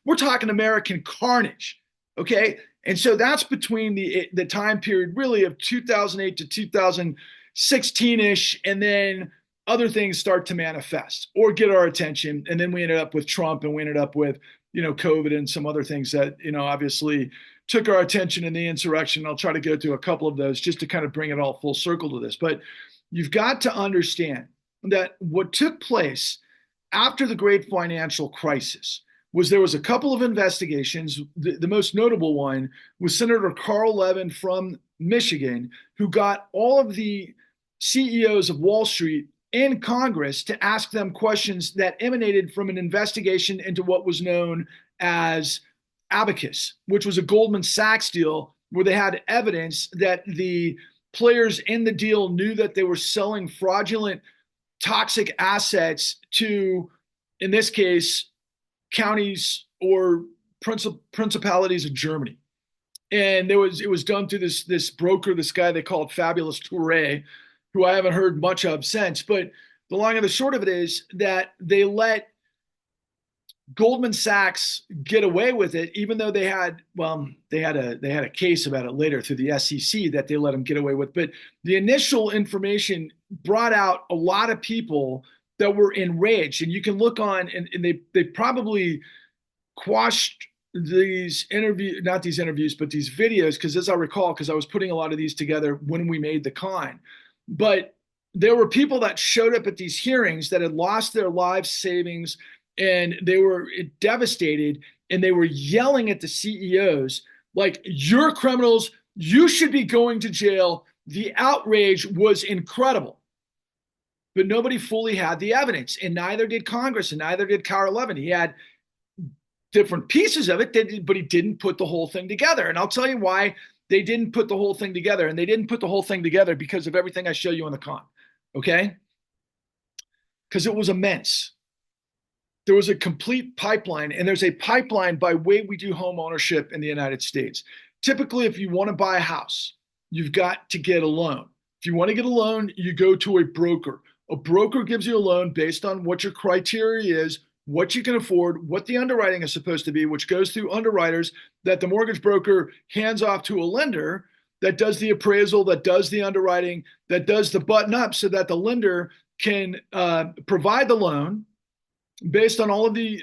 We're talking American carnage, okay? And so that's between the time period really of 2008 to 2016-ish, and then other things start to manifest or get our attention. And then we ended up with Trump, and we ended up with, COVID and some other things that, obviously took our attention in the insurrection. I'll try to go through a couple of those just to kind of bring it all full circle to this. But you've got to understand that what took place after the great financial crisis was there was a couple of investigations. The most notable one was Senator Carl Levin from Michigan, who got all of the CEOs of Wall Street in Congress to ask them questions that emanated from an investigation into what was known as Abacus, which was a Goldman Sachs deal where they had evidence that the players in the deal knew that they were selling fraudulent, toxic assets to, in this case, counties or principalities of Germany. And it was done through this broker, this guy they called Fabulous Touré, who I haven't heard much of since. But the long and the short of it is that they let Goldman Sachs get away with it, even though they had a case about it later through the SEC that they let them get away with. But the initial information brought out a lot of people that were enraged. And you can look on, and they probably quashed these not these interviews, but these videos, because as I recall, because I was putting a lot of these together when we made the con. But there were people that showed up at these hearings that had lost their life savings, and they were devastated, and they were yelling at the CEOs like, "You're criminals. You should be going to jail." The outrage was incredible. But nobody fully had the evidence, and neither did Congress, and neither did Carl Levin. He had different pieces of it, but he didn't put the whole thing together. And I'll tell you why they didn't put the whole thing together. And they didn't put the whole thing together because of everything I show you on the con, okay? Because it was immense. There was a complete pipeline, and there's a pipeline by way we do home ownership in the United States. Typically, if you want to buy a house, you've got to get a loan. If you want to get a loan, you go to a broker. A broker gives you a loan based on what your criteria is, what you can afford, what the underwriting is supposed to be, which goes through underwriters that the mortgage broker hands off to a lender that does the appraisal, that does the underwriting, that does the button up so that the lender can provide the loan based on all of the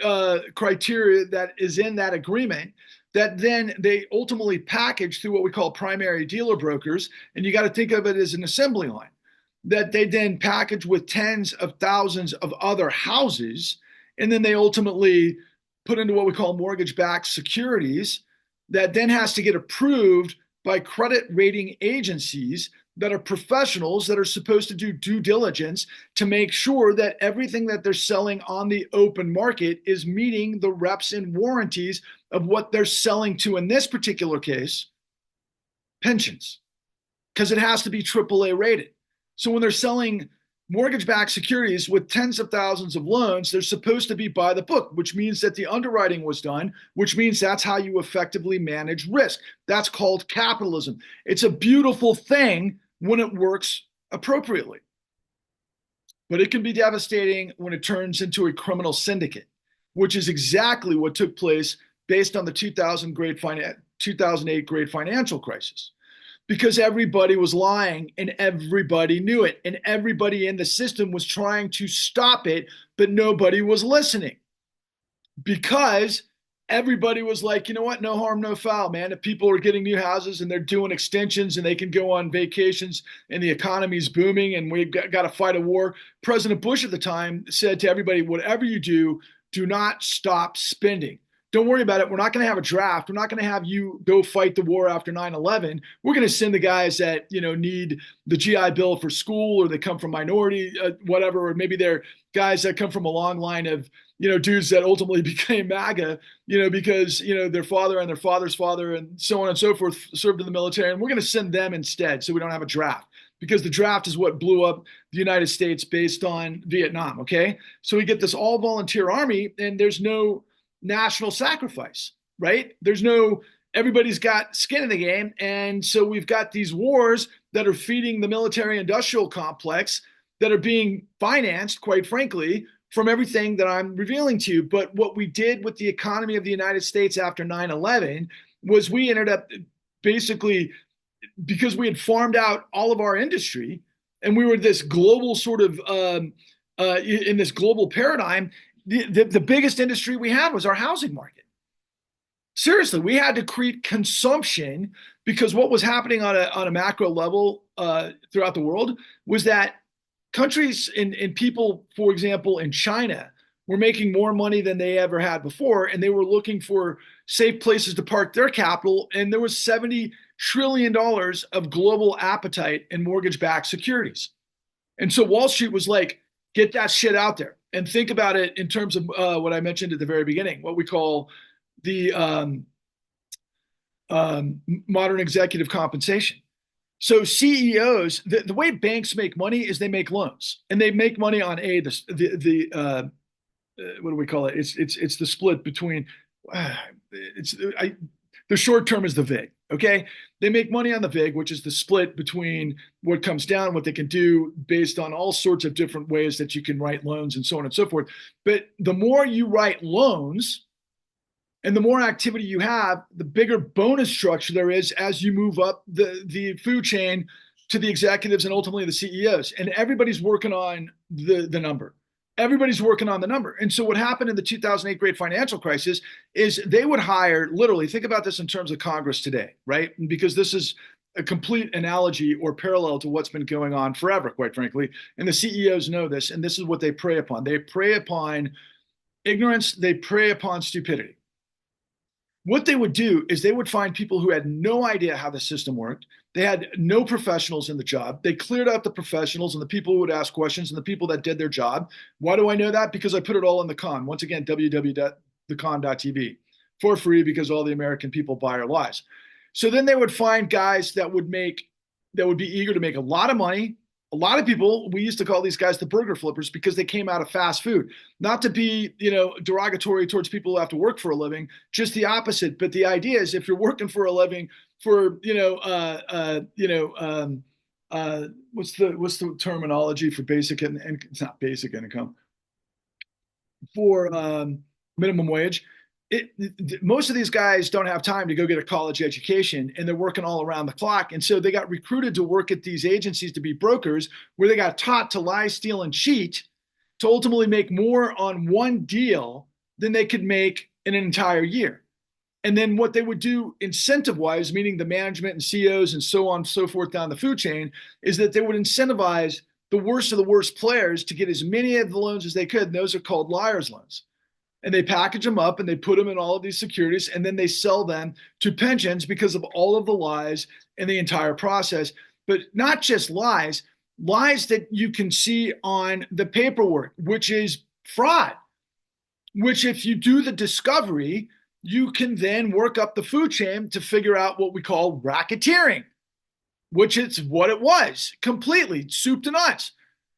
criteria that is in that agreement, that then they ultimately package through what we call primary dealer brokers. And you got to think of it as an assembly line. that they then package with tens of thousands of other houses. And then they ultimately put into what we call mortgage-backed securities that then has to get approved by credit rating agencies that are professionals that are supposed to do due diligence to make sure that everything that they're selling on the open market is meeting the reps and warranties of what they're selling to, in this particular case, pensions, because it has to be AAA rated. So when they're selling mortgage-backed securities with tens of thousands of loans, they're supposed to be by the book, which means that the underwriting was done, which means that's how you effectively manage risk. That's called capitalism. It's a beautiful thing when it works appropriately, but it can be devastating when it turns into a criminal syndicate, which is exactly what took place based on the 2008 great financial crisis. Because everybody was lying and everybody knew it, and everybody in the system was trying to stop it, but nobody was listening because everybody was like, you know what, no harm, no foul, man. If people are getting new houses and they're doing extensions and they can go on vacations and the economy's booming and we've got to fight a war. President Bush at the time said to everybody, whatever you do, do not stop spending. Don't worry about it. We're not going to have a draft. We're not going to have you go fight the war after 9/11. We're going to send the guys that, need the GI Bill for school, or they come from minority, whatever, or maybe they're guys that come from a long line of, dudes that ultimately became MAGA, because, their father and their father's father and so on and so forth served in the military. And we're going to send them instead so we don't have a draft, because the draft is what blew up the United States based on Vietnam. Okay. So we get this all volunteer army and there's no national sacrifice, right? Everybody's got skin in the game. And so we've got these wars that are feeding the military industrial complex that are being financed, quite frankly, from everything that I'm revealing to you. But what we did with the economy of the United States after 9/11 was we ended up basically, because we had farmed out all of our industry and we were this global sort of, in this global paradigm, the biggest industry we had was our housing market. Seriously, we had to create consumption because what was happening on a macro level throughout the world was that countries and people, for example, in China, were making more money than they ever had before, and they were looking for safe places to park their capital. And there was $70 trillion of global appetite in mortgage-backed securities. And so Wall Street was like, get that shit out there. And think about it in terms of what I mentioned at the very beginning, what we call the modern executive compensation. So CEOs, the way banks make money is they make loans, and they make money on what do we call it? It's the split between the short term is the VIG. Okay, they make money on the VIG, which is the split between what comes down, what they can do based on all sorts of different ways that you can write loans and so on and so forth. But the more you write loans and the more activity you have, the bigger bonus structure there is as you move up the food chain to the executives and ultimately the CEOs. And everybody's working on the number. Everybody's working on the number. And so what happened in the 2008 great financial crisis is they would hire, literally, think about this in terms of Congress today, right? Because this is a complete analogy or parallel to what's been going on forever, quite frankly. And the CEOs know this, and this is what they prey upon. They prey upon ignorance. They prey upon stupidity. What they would do is they would find people who had no idea how the system worked. They had no professionals in the job. They cleared out the professionals and the people who would ask questions and the people that did their job. Why do I know that? Because I put it all in the con. Once again, www.thecon.tv for free, because all the American people buy our lies. So then they would find guys that would be eager to make a lot of money. A lot of people, we used to call these guys the burger flippers because they came out of fast food. Not to be, derogatory towards people who have to work for a living, just the opposite. But the idea is, if you're working for a living for, what's the terminology for basic and it's not basic income, for minimum wage. Most of these guys don't have time to go get a college education, and they're working all around the clock. And so they got recruited to work at these agencies to be brokers, where they got taught to lie, steal, and cheat to ultimately make more on one deal than they could make in an entire year. And then what they would do incentive-wise, meaning the management and CEOs and so on and so forth down the food chain, is that they would incentivize the worst of the worst players to get as many of the loans as they could. And those are called liar's loans. And they package them up and they put them in all of these securities, and then they sell them to pensions because of all of the lies in the entire process. But not just lies, lies that you can see on the paperwork, which is fraud, which if you do the discovery, you can then work up the food chain to figure out what we call racketeering, which is what it was, completely soup to nuts.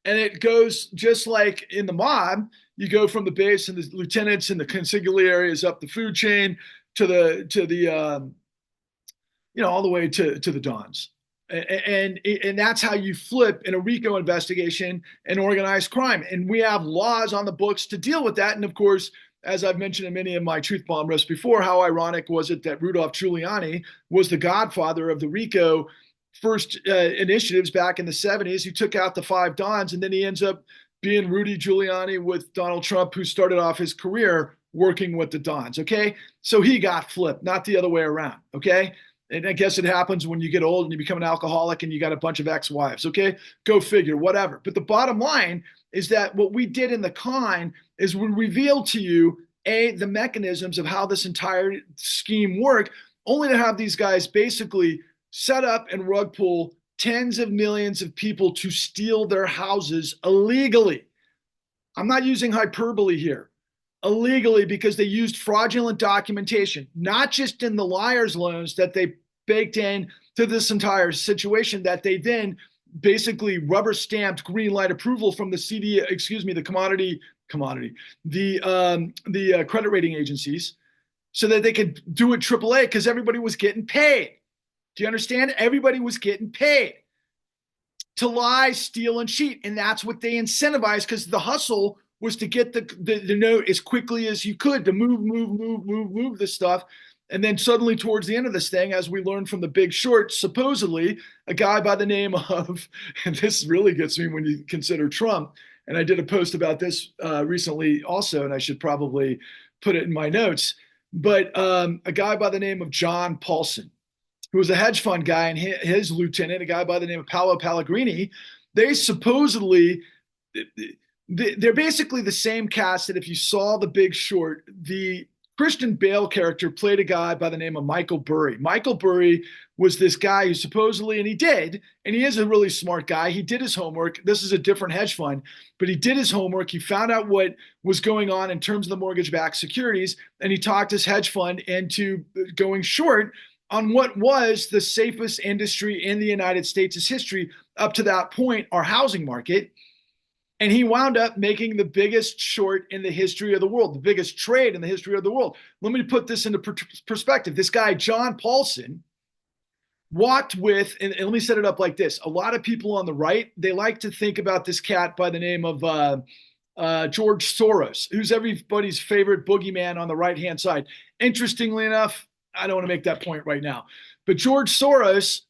And it goes just like in the mob, you go from the base and the lieutenants and the consigliaries up the food chain to the all the way to the dons. And that's how you flip in a RICO investigation and organized crime. And we have laws on the books to deal with that. And of course, as I've mentioned in many of my truth bomb riffs before, how ironic was it that Rudolph Giuliani was the godfather of the RICO first initiatives back in the 70s. He took out the 5 dons, and then he ends up being Rudy Giuliani with Donald Trump, who started off his career working with the dons. Okay. So he got flipped, not the other way around. Okay. And I guess it happens when you get old and you become an alcoholic and you got a bunch of ex-wives. Okay. Go figure, whatever. But the bottom line is that what we did in the con is we revealed to you, the mechanisms of how this entire scheme worked, only to have these guys basically set up and rug pull tens of millions of people to steal their houses illegally. I'm not using hyperbole here. Illegally, because they used fraudulent documentation, not just in the liar's loans that they baked in to this entire situation, that they then basically rubber stamped green light approval from the the credit rating agencies, so that they could do it AAA, because everybody was getting paid. Do you understand? Everybody was getting paid to lie, steal, and cheat. And that's what they incentivized, because the hustle was to get the note as quickly as you could, to move this stuff. And then suddenly towards the end of this thing, as we learned from The Big Short, supposedly a guy by the name of, and this really gets me when you consider Trump, and I did a post about this recently also, and I should probably put it in my notes, but a guy by the name of John Paulson, who was a hedge fund guy, and his lieutenant, a guy by the name of Paolo Pellegrini, they supposedly, they're basically the same cast that if you saw The Big Short, the Christian Bale character played a guy by the name of Michael Burry. Michael Burry was this guy who supposedly, and he is a really smart guy. He did his homework. This is a different hedge fund, but he did his homework. He found out what was going on in terms of the mortgage-backed securities, and he talked his hedge fund into going short on what was the safest industry in the United States' history up to that point, our housing market. And he wound up making the biggest short in the history of the world, the biggest trade in the history of the world. Let me put this into perspective. This guy, John Paulson, walked with, and let me set it up like this. A lot of people on the right, they like to think about this cat by the name of George Soros, who's everybody's favorite boogeyman on the right-hand side. Interestingly enough, I don't want to make that point right now, but George Soros,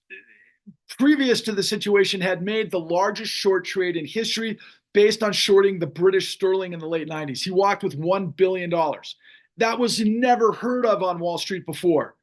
previous to the situation, had made the largest short trade in history based on shorting the British sterling in the late 90s. He walked with $1 billion. That was never heard of on Wall Street before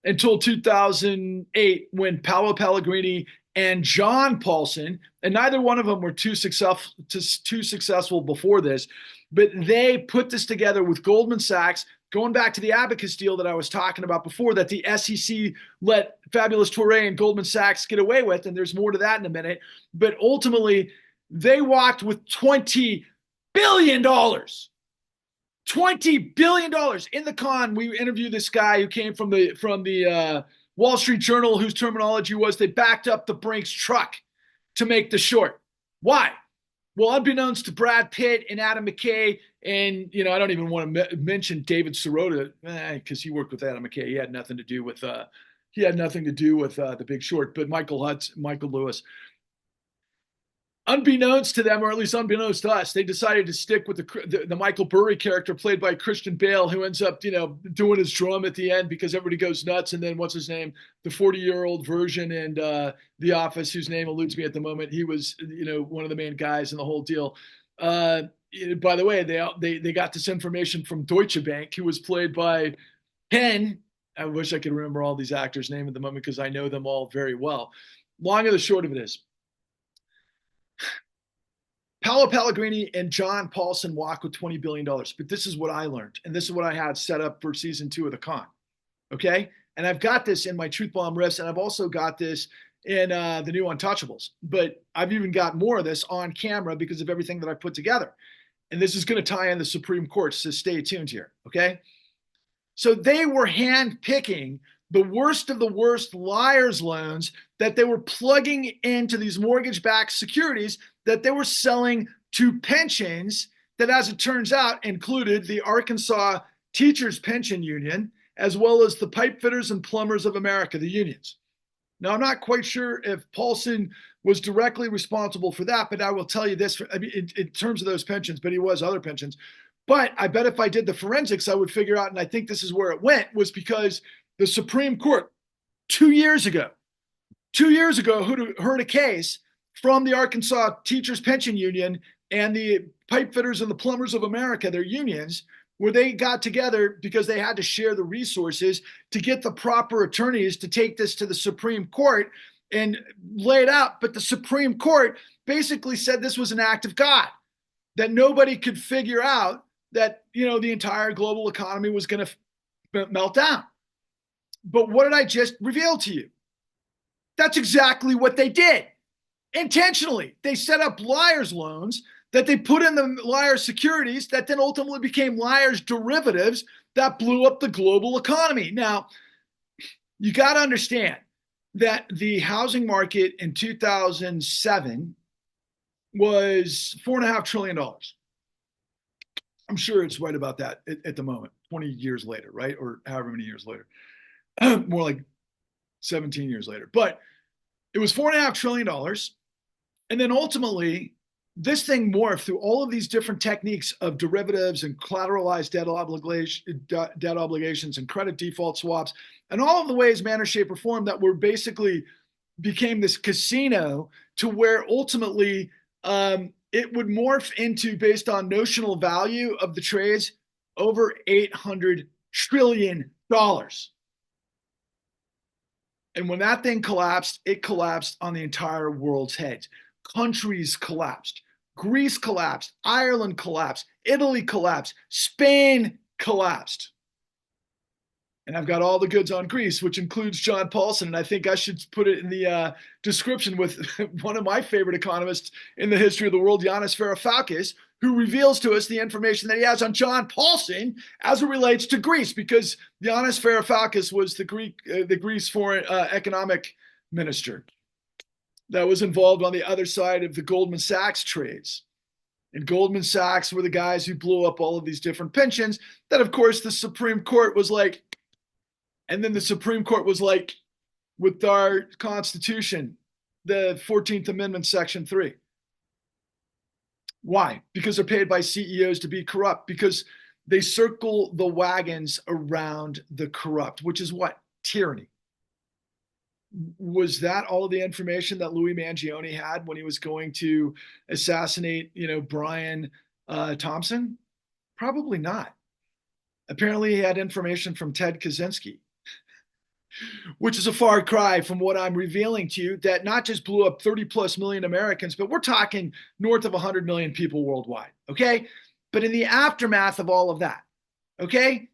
until 2008, when Paolo Pellegrini and John Paulson, and neither one of them were too successful before this, but they put this together with Goldman Sachs, going back to the Abacus deal that I was talking about before, that the SEC let Fabulous Touré and Goldman Sachs get away with, and there's more to that in a minute. But ultimately, they walked with $20 billion. $20 billion in the con. We interviewed this guy who came from the Wall Street Journal, whose terminology was they backed up the Brinks truck to make the short. Why? Well, unbeknownst to Brad Pitt and Adam McKay, and I don't even want to mention David Sirota, because he worked with Adam McKay. He had nothing to do with The Big Short. But Michael Lewis. Unbeknownst to them, or at least unbeknownst to us, they decided to stick with the Michael Burry character played by Christian Bale, who ends up, doing his drum at the end because everybody goes nuts. And then what's his name? The 40-year-old version in The Office, whose name eludes me at the moment. He was, one of the main guys in the whole deal. By the way, they got this information from Deutsche Bank, who was played by Ken. I wish I could remember all these actors' names at the moment because I know them all very well. Long and the short of it is, Paolo Pellegrini and John Paulson walk with $20 billion. But this is what I learned. And this is what I had set up for season 2 of The Con. Okay. And I've got this in my Truth Bomb riffs. And I've also got this in the new Untouchables. But I've even got more of this on camera because of everything that I put together. And this is going to tie in the Supreme Court. So stay tuned here. Okay. So they were handpicking the worst of the worst liars loans that they were plugging into these mortgage-backed securities that they were selling to pensions that, as it turns out, included the Arkansas Teachers Pension Union, as well as the Pipe Fitters and Plumbers of America, the unions. Now, I'm not quite sure if Paulson was directly responsible for that, but I will tell you this, I mean, in terms of those pensions, but he was other pensions. But I bet if I did the forensics, I would figure out, and I think this is where it went, was because the Supreme Court 2 years ago heard a case from the Arkansas Teachers Pension Union and the Pipe Fitters and the Plumbers of America, their unions, where they got together because they had to share the resources to get the proper attorneys to take this to the Supreme Court and lay it out. But the Supreme Court basically said this was an act of God, that nobody could figure out that, the entire global economy was going to melt down. But what did I just reveal to you? That's exactly what they did. Intentionally, they set up liars loans that they put in the liar securities that then ultimately became liars derivatives that blew up the global economy. Now, you got to understand that the housing market in 2007 was $4.5 trillion. I'm sure it's right about that at the moment, 20 years later, right? Or however many years later. More like 17 years later. But it was $4.5 trillion. And then ultimately, this thing morphed through all of these different techniques of derivatives and collateralized debt obligations and credit default swaps, and all of the ways, manner, shape, or form that were basically became this casino to where ultimately it would morph into, based on notional value of the trades, over $800 trillion. And when that thing collapsed, it collapsed on the entire world's heads. Countries collapsed. Greece collapsed. Ireland collapsed. Italy collapsed. Spain collapsed. And I've got all the goods on Greece, which includes John Paulson. And I think I should put it in the description with one of my favorite economists in the history of the world, Yanis Varoufakis, who reveals to us the information that he has on John Paulson as it relates to Greece, because Yanis Varoufakis was the Greece foreign economic minister that was involved on the other side of the Goldman Sachs trades. And Goldman Sachs were the guys who blew up all of these different pensions that, of course, the Supreme Court was like, and then the Supreme Court was like, with our Constitution, the 14th Amendment, Section 3. Why? Because they're paid by CEOs to be corrupt, because they circle the wagons around the corrupt, which is what? Tyranny. Was that all of the information that Louis Mangione had when he was going to assassinate, Brian Thompson? Probably not. Apparently he had information from Ted Kaczynski, which is a far cry from what I'm revealing to you, that not just blew up 30 plus million Americans, but we're talking north of 100 million people worldwide. Okay. But in the aftermath of all of that, okay,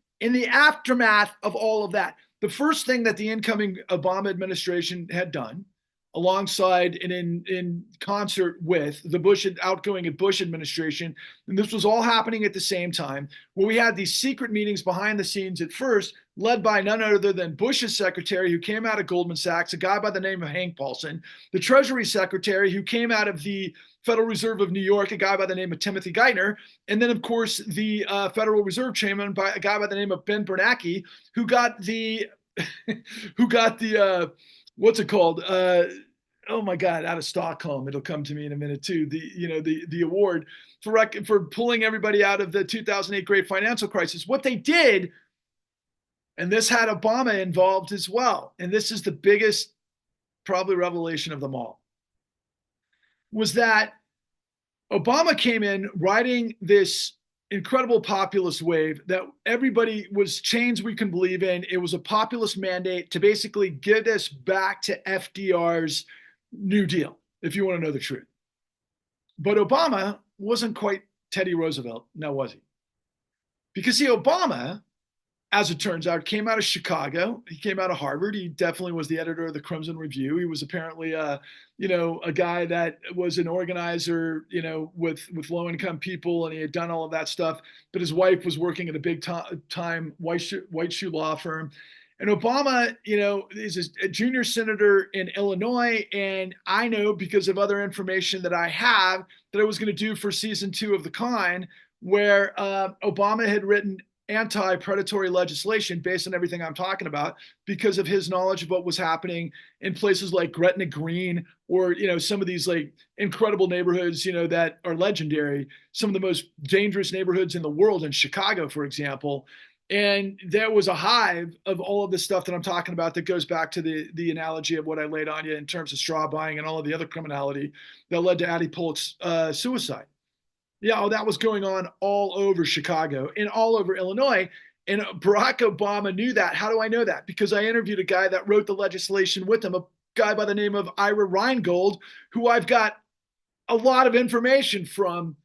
the first thing that the incoming Obama administration had done, alongside and in concert with the outgoing Bush administration, and this was all happening at the same time, where we had these secret meetings behind the scenes at first, led by none other than Bush's secretary, who came out of Goldman Sachs, a guy by the name of Hank Paulson, the Treasury Secretary, who came out of the Federal Reserve of New York, a guy by the name of Timothy Geithner, and then, of course, the Federal Reserve Chairman, a guy by the name of Ben Bernanke, who got the what's it called? Oh my God, out of Stockholm. It'll come to me in a minute too. The award for pulling everybody out of the 2008 great financial crisis. What they did, and this had Obama involved as well, and this is the biggest probably revelation of them all, was that Obama came in riding this incredible populist wave that everybody was chains we can believe in. It was a populist mandate to basically get us back to FDR's New Deal, if you want to know the truth. But Obama wasn't quite Teddy Roosevelt, now was he? Because see, Obama, as it turns out, came out of Chicago. He came out of Harvard. He definitely was the editor of the Crimson Review. He was apparently a guy that was an organizer, with low income people, and he had done all of that stuff. But his wife was working at a big time white shoe law firm. And Obama, is a junior senator in Illinois. And I know, because of other information that I have, that I was going to do for season 2 of The Con, where Obama had written anti-predatory legislation based on everything I'm talking about, because of his knowledge of what was happening in places like Gretna Green, or some of these like incredible neighborhoods that are legendary, some of the most dangerous neighborhoods in the world, in Chicago, for example. And there was a hive of all of the stuff that I'm talking about that goes back to the analogy of what I laid on you in terms of straw buying and all of the other criminality that led to Addie Pulk's suicide. Yeah, that was going on all over Chicago and all over Illinois. And Barack Obama knew that. How do I know that? Because I interviewed a guy that wrote the legislation with him, a guy by the name of Ira Reingold, who I've got a lot of information from.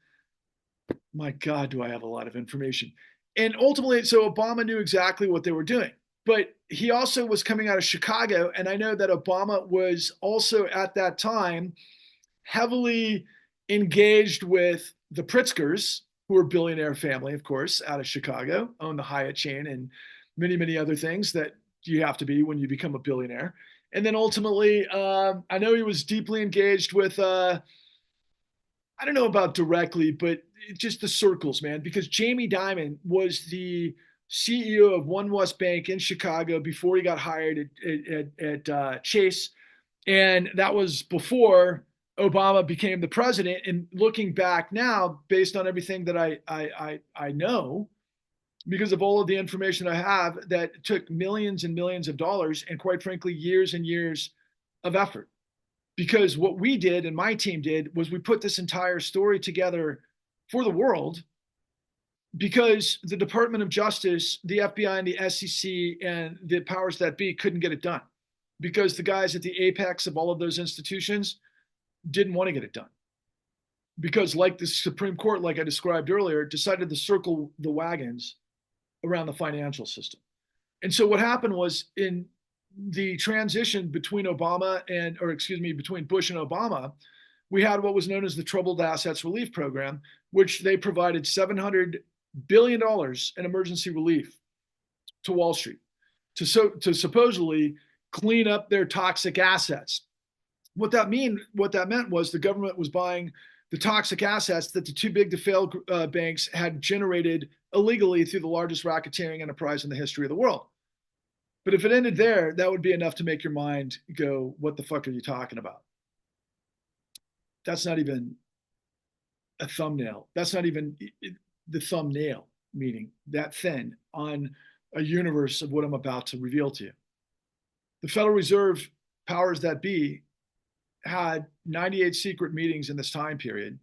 My God, do I have a lot of information. And ultimately, so Obama knew exactly what they were doing. But he also was coming out of Chicago. And I know that Obama was also at that time heavily engaged with the Pritzkers, who are a billionaire family, of course, out of Chicago, own the Hyatt chain and many, many other things that you have to be when you become a billionaire. And then ultimately, I know he was deeply engaged with, I don't know about directly, but just the circles, man, because Jamie Dimon was the CEO of One West Bank in Chicago before he got hired at Chase. And that was before Obama became the president. And looking back now, based on everything that I know, because of all of the information I have, that took millions and millions of dollars, and quite frankly, years and years of effort. Because what we did and my team did was we put this entire story together for the world, because the Department of Justice, the FBI, and the SEC, and the powers that be couldn't get it done, because the guys at the apex of all of those institutions didn't want to get it done. Because, like the Supreme Court, like I described earlier, decided to circle the wagons around the financial system. And so what happened was, in the transition between between Bush and Obama, we had what was known as the Troubled Assets Relief Program, which they provided $700 billion in emergency relief to Wall Street to supposedly clean up their toxic assets. What that meant was the government was buying the toxic assets that the too big to fail banks had generated illegally through the largest racketeering enterprise in the history of the world. But if it ended there, that would be enough to make your mind go, what the fuck are you talking about? That's not even a thumbnail. That's not even the thumbnail, meaning that thin, on a universe of what I'm about to reveal to you. The Federal Reserve powers that be had 98 secret meetings in this time period,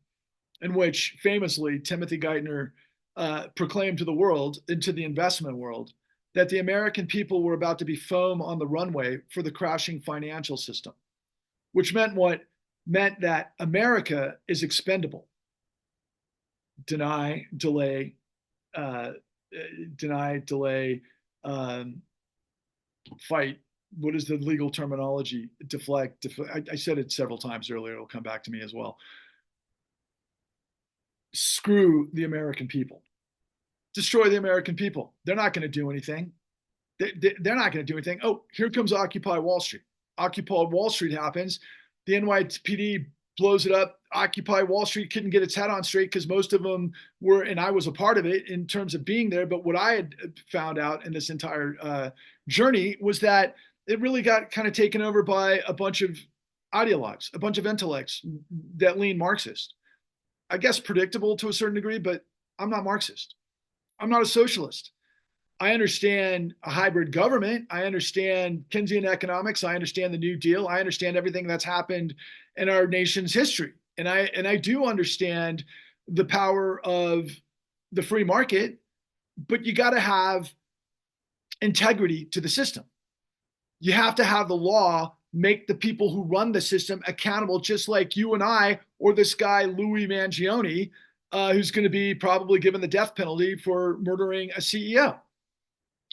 in which famously Timothy Geithner proclaimed to the world, into the investment world, that the American people were about to be foam on the runway for the crashing financial system, which meant that America is expendable. Deny, delay, fight. What is the legal terminology? Deflect. I said it several times earlier. It'll come back to me as well. Screw the American people. Destroy the American people. They're not going to do anything. They're not going to do anything. Oh, here comes Occupy Wall Street. Occupy Wall Street happens. The NYPD blows it up. Occupy Wall Street couldn't get its head on straight, because most of them were, and I was a part of it in terms of being there. But what I had found out in this entire journey was that it really got kind of taken over by a bunch of ideologues, a bunch of intellects that lean Marxist. I guess predictable to a certain degree, but I'm not Marxist. I'm not a socialist. I understand a hybrid government. I understand Keynesian economics. I understand the New Deal. I understand everything that's happened in our nation's history. And I do understand the power of the free market, but you got to have integrity to the system. You have to have the law make the people who run the system accountable, just like you and I, or this guy, Louis Mangione, who's going to be probably given the death penalty for murdering a CEO,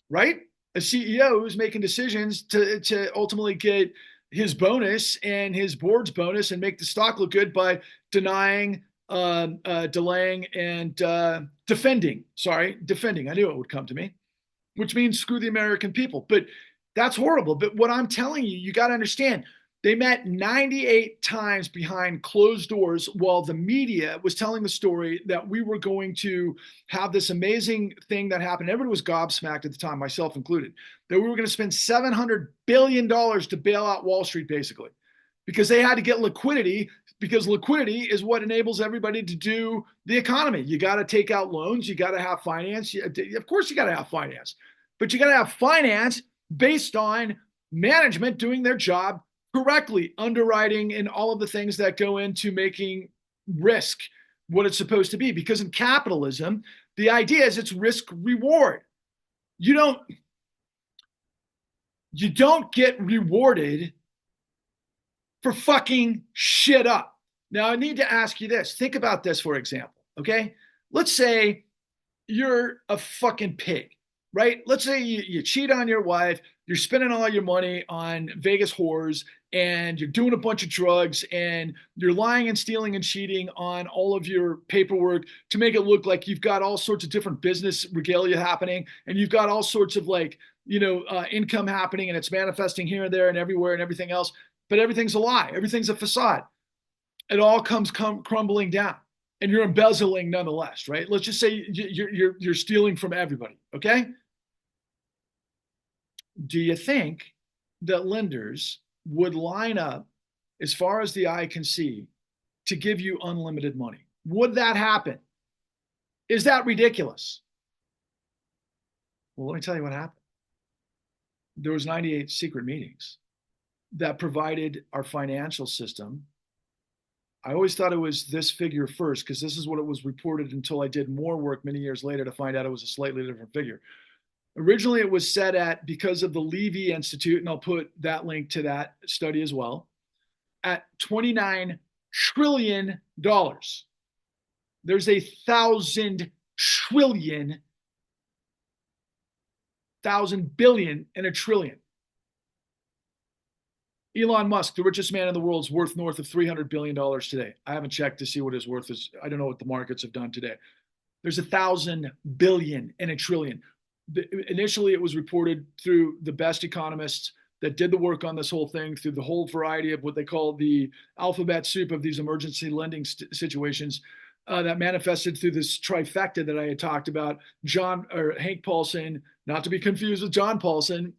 right? A CEO who's making decisions to ultimately get his bonus and his board's bonus and make the stock look good by denying, delaying, and defending. Sorry, defending. I knew it would come to me, which means screw the American people. But that's horrible. But what I'm telling you, you got to understand, they met 98 times behind closed doors while the media was telling the story that we were going to have this amazing thing that happened. Everybody was gobsmacked at the time, myself included, that we were going to spend $700 billion to bail out Wall Street, basically, because they had to get liquidity, because liquidity is what enables everybody to do the economy. You got to take out loans. You got to have finance. Of course, you got to have finance, but you got to have finance based on management doing their job correctly, underwriting and all of the things that go into making risk what it's supposed to be. Because in capitalism, the idea is it's risk reward. You don't get rewarded for fucking shit up. Now, I need to ask you this. Think about this, for example, okay? Let's say you're a fucking pig, right? Let's say you cheat on your wife, you're spending all your money on Vegas whores, and you're doing a bunch of drugs, and you're lying and stealing and cheating on all of your paperwork to make it look like you've got all sorts of different business regalia happening, and you've got all sorts of income happening, and it's manifesting here and there and everywhere and everything else, but everything's a lie. Everything's a facade. It all comes crumbling down, and you're embezzling nonetheless, right? Let's just say you're stealing from everybody, okay? Do you think that lenders would line up, as far as the eye can see, to give you unlimited money? Would that happen? Is that ridiculous? Well, let me tell you what happened. There was 98 secret meetings that provided our financial system. I always thought it was this figure first, because this is what it was reported, until I did more work many years later to find out it was a slightly different figure. Originally, it was set at, because of the Levy Institute, and I'll put that link to that study as well, at $29 trillion. There's 1,000 trillion, 1,000 billion, and a trillion. Elon Musk, the richest man in the world, is worth north of $300 billion today. I haven't checked to see what his worth is. I don't know what the markets have done today. There's 1,000 billion and a trillion. Initially, it was reported through the best economists that did the work on this whole thing, through the whole variety of what they call the alphabet soup of these emergency lending situations that manifested through this trifecta that I had talked about. Hank Paulson, not to be confused with John Paulson,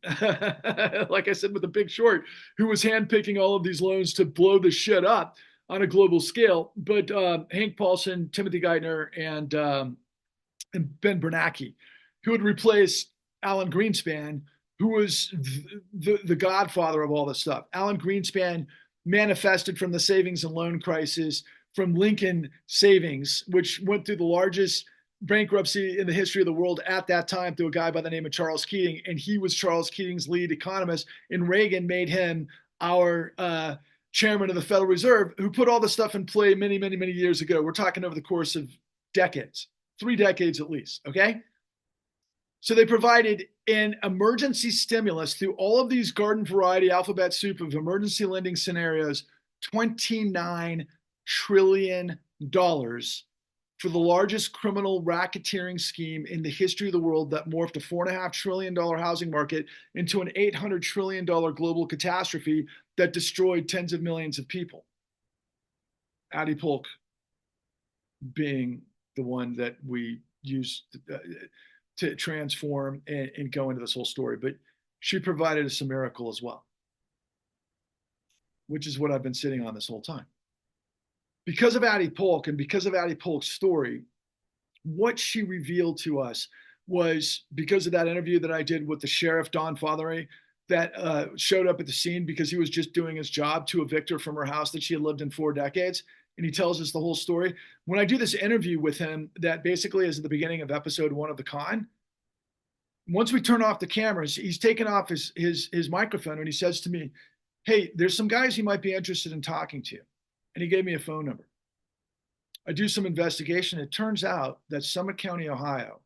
like I said with The Big Short, who was handpicking all of these loans to blow the shit up on a global scale. But Hank Paulson, Timothy Geithner, and Ben Bernanke, who would replace Alan Greenspan, who was the godfather of all this stuff. Alan Greenspan manifested from the savings and loan crisis, from Lincoln Savings, which went through the largest bankruptcy in the history of the world at that time, through a guy by the name of Charles Keating. And he was Charles Keating's lead economist, and Reagan made him our chairman of the Federal Reserve, who put all this stuff in play many, many, many years ago. We're talking over the course of decades, 3 decades at least, okay? So they provided an emergency stimulus through all of these garden variety alphabet soup of emergency lending scenarios, $29 trillion for the largest criminal racketeering scheme in the history of the world, that morphed a $4.5 trillion housing market into an $800 trillion global catastrophe that destroyed tens of millions of people. Addie Pulk being the one that we used to transform and go into this whole story. But she provided us a miracle as well, which is what I've been sitting on this whole time. Because of Addie Pulk, and because of Addie Pulk's story, what she revealed to us was, because of that interview that I did with the sheriff, Don Fothery, that showed up at the scene because he was just doing his job to evict her from her house that she had lived in 4 decades. And he tells us the whole story. When I do this interview with him, that basically is at the beginning of episode 1 of The Con, once we turn off the cameras, he's taken off his microphone, and he says to me, hey, there's some guys you might be interested in talking to. And he gave me a phone number. I do some investigation. It turns out that Summit County, Ohio,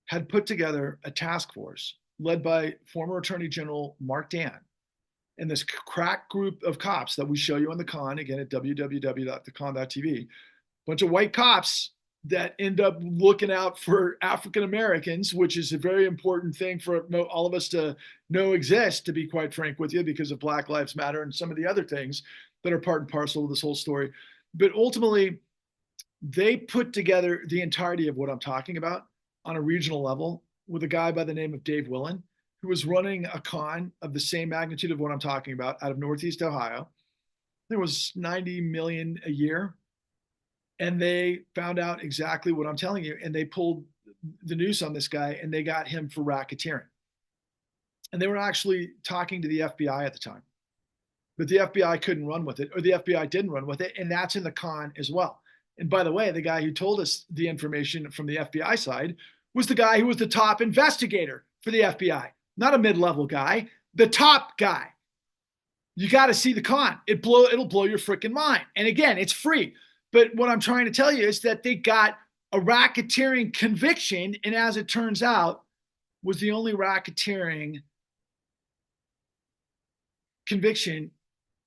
had put together a task force led by former Attorney General Mark Dan and this crack group of cops that we show you on the con, again at www.thecon.tv, bunch of white cops that end up looking out for African Americans, which is a very important thing for all of us to know exist, to be quite frank with you, because of Black Lives Matter and some of the other things that are part and parcel of this whole story. But ultimately, they put together the entirety of what I'm talking about on a regional level with a guy by the name of Dave Willen, who was running a con of the same magnitude of what I'm talking about out of Northeast Ohio. There was 90 million a year. And they found out exactly what I'm telling you. And they pulled the noose on this guy and they got him for racketeering. And they were actually talking to the FBI at the time. But the FBI couldn't run with it, or the FBI didn't run with it. And that's in the con as well. And by the way, the guy who told us the information from the FBI side was the guy who was the top investigator for the FBI, not a mid-level guy, the top guy. You got to see the con. It'll blow your freaking mind. And again, it's free. But what I'm trying to tell you is that they got a racketeering conviction, and as it turns out, was the only racketeering conviction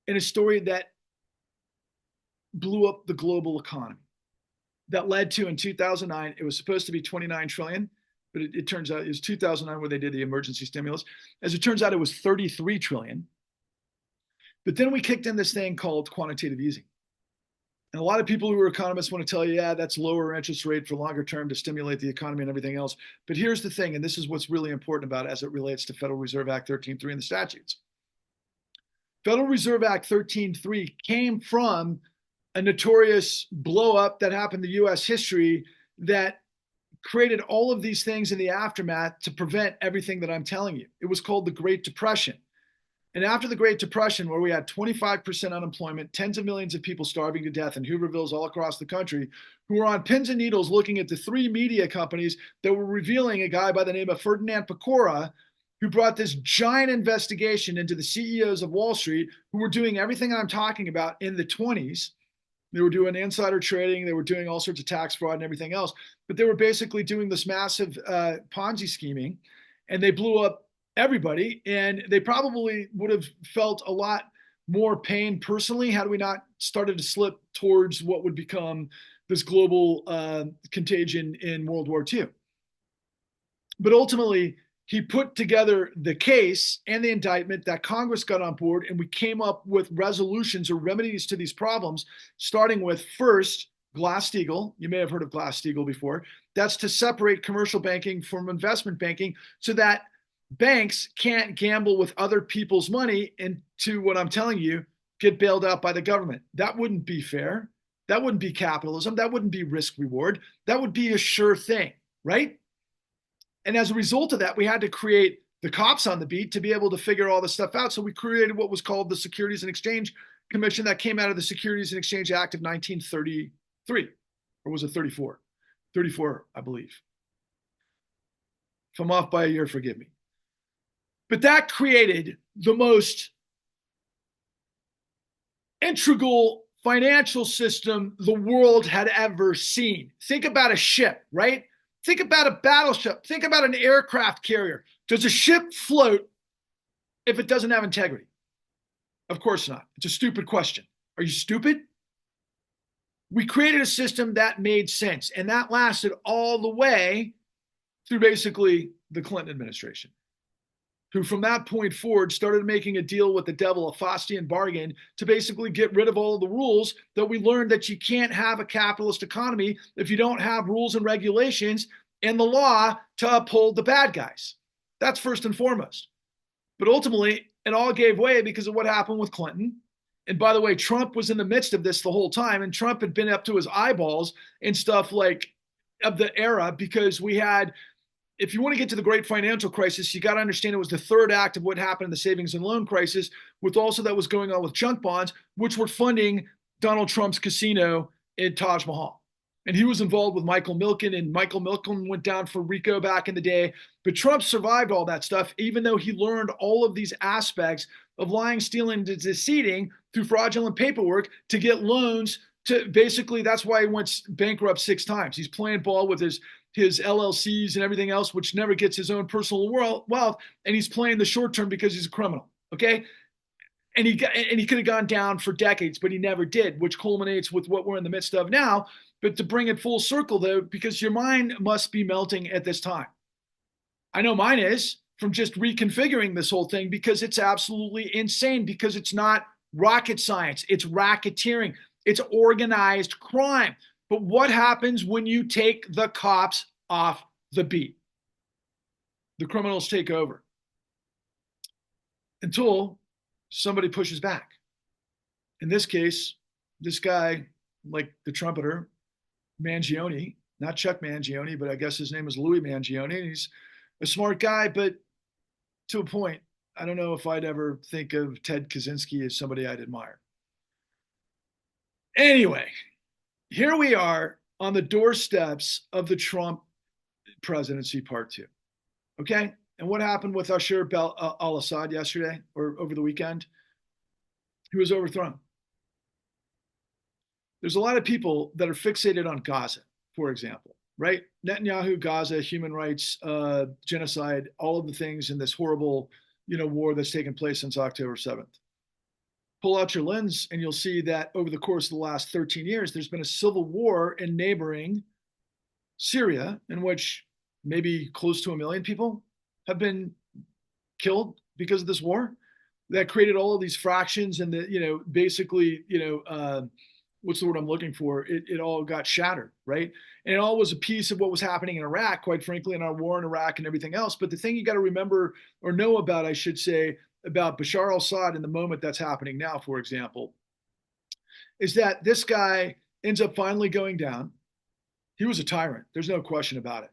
in a story that blew up the global economy. That led to, in 2009, it was supposed to be 29 trillion, but it turns out it was 2009 where they did the emergency stimulus. As it turns out, it was 33 trillion. But then we kicked in this thing called quantitative easing. And a lot of people who are economists want to tell you, yeah, that's lower interest rate for longer term to stimulate the economy and everything else. But here's the thing, and this is what's really important about it as it relates to Federal Reserve Act 13.3 and the statutes. Federal Reserve Act 13.3 came from a notorious blow up that happened in US history that created all of these things in the aftermath to prevent everything that I'm telling you. It was called the Great Depression. And after the Great Depression, where we had 25% unemployment, tens of millions of people starving to death in Hoovervilles all across the country, who were on pins and needles looking at the three media companies that were revealing a guy by the name of Ferdinand Pecora, who brought this giant investigation into the CEOs of Wall Street, who were doing everything I'm talking about in the 20s. They were doing insider trading. They were doing all sorts of tax fraud and everything else. But they were basically doing this massive Ponzi scheming, and they blew up everybody. And they probably would have felt a lot more pain personally had we not started to slip towards what would become this global contagion in World War II. But ultimately, he put together the case and the indictment that Congress got on board, and we came up with resolutions or remedies to these problems, starting with first, Glass-Steagall. You may have heard of Glass-Steagall before. That's to separate commercial banking from investment banking so that banks can't gamble with other people's money and, to what I'm telling you, get bailed out by the government. That wouldn't be fair. That wouldn't be capitalism. That wouldn't be risk reward. That would be a sure thing, right? And as a result of that, we had to create the cops on the beat to be able to figure all this stuff out. So we created what was called the Securities and Exchange Commission that came out of the Securities and Exchange Act of 1933, or was it 34? 34, I believe. If I'm off by a year, forgive me. But that created the most integral financial system the world had ever seen. Think about a ship, right? Think about a battleship. Think about an aircraft carrier. Does a ship float if it doesn't have integrity? Of course not. It's a stupid question. Are you stupid? We created a system that made sense, and that lasted all the way through basically the Clinton administration, who from that point forward started making a deal with the devil, a Faustian bargain, to basically get rid of all of the rules that we learned that you can't have a capitalist economy if you don't have rules and regulations and the law to uphold the bad guys. That's first and foremost. But ultimately, it all gave way because of what happened with Clinton. And by the way, Trump was in the midst of this the whole time, and Trump had been up to his eyeballs in stuff like of the era, because we had, if you want to get to the great financial crisis, you got to understand it was the third act of what happened in the savings and loan crisis, with also that was going on with junk bonds, which were funding Donald Trump's casino in Taj Mahal. And he was involved with Michael Milken, and Michael Milken went down for RICO back in the day. But Trump survived all that stuff, even though he learned all of these aspects of lying, stealing, and deceiving through fraudulent paperwork to get loans to basically, that's why he went bankrupt 6 times. He's playing ball with his LLCs and everything else, which never gets his own personal wealth. And he's playing the short term because he's a criminal. Okay. And he could have gone down for decades, but he never did, which culminates with what we're in the midst of now. But to bring it full circle, though, because your mind must be melting at this time. I know mine is from just reconfiguring this whole thing because it's absolutely insane, because it's not rocket science. It's racketeering. It's organized crime. But what happens when you take the cops off the beat? The criminals take over until somebody pushes back. In this case, this guy, like the trumpeter, Mangione, not Chuck Mangione, but I guess his name is Louis Mangione. He's a smart guy, but to a point. I don't know if I'd ever think of Ted Kaczynski as somebody I'd admire. Anyway, here we are on the doorsteps of the Trump presidency part 2. Okay? And what happened with Bashar al-Assad yesterday or over the weekend? He was overthrown. There's a lot of people that are fixated on Gaza, for example, right? Netanyahu, Gaza, human rights, genocide, all of the things in this horrible, war that's taken place since October 7th. Pull out your lens and you'll see that over the course of the last 13 years, there's been a civil war in neighboring Syria in which maybe close to 1 million people have been killed because of this war that created all of these fractions and basically, what's the word I'm looking for? It all got shattered, right? And it all was a piece of what was happening in Iraq, quite frankly, in our war in Iraq and everything else. But the thing you got to remember or know about, I should say, about Bashar al-Assad in the moment that's happening now, for example, is that this guy ends up finally going down. He was a tyrant. There's no question about it.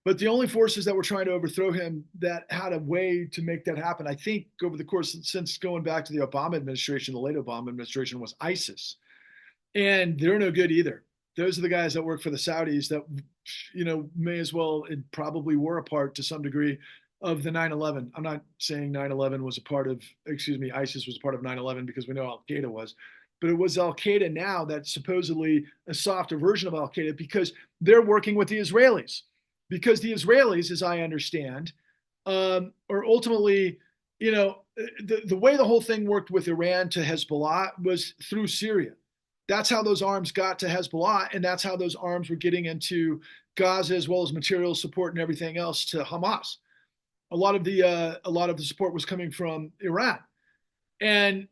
But the only forces that were trying to overthrow him that had a way to make that happen, I think over the course, since going back to the Obama administration, the late Obama administration, was ISIS. And they're no good either. Those are the guys that work for the Saudis that, may as well and probably were a part to some degree of the 9/11. I'm not saying 9/11 was a part of, ISIS was a part of 9/11 because we know Al-Qaeda was. But it was Al-Qaeda now that's supposedly a softer version of Al-Qaeda because they're working with the Israelis. Because the Israelis, as I understand, are ultimately, the way the whole thing worked with Iran to Hezbollah was through Syria. That's how those arms got to Hezbollah, and that's how those arms were getting into Gaza, as well as material support and everything else to Hamas. A lot of the support was coming from Iran, and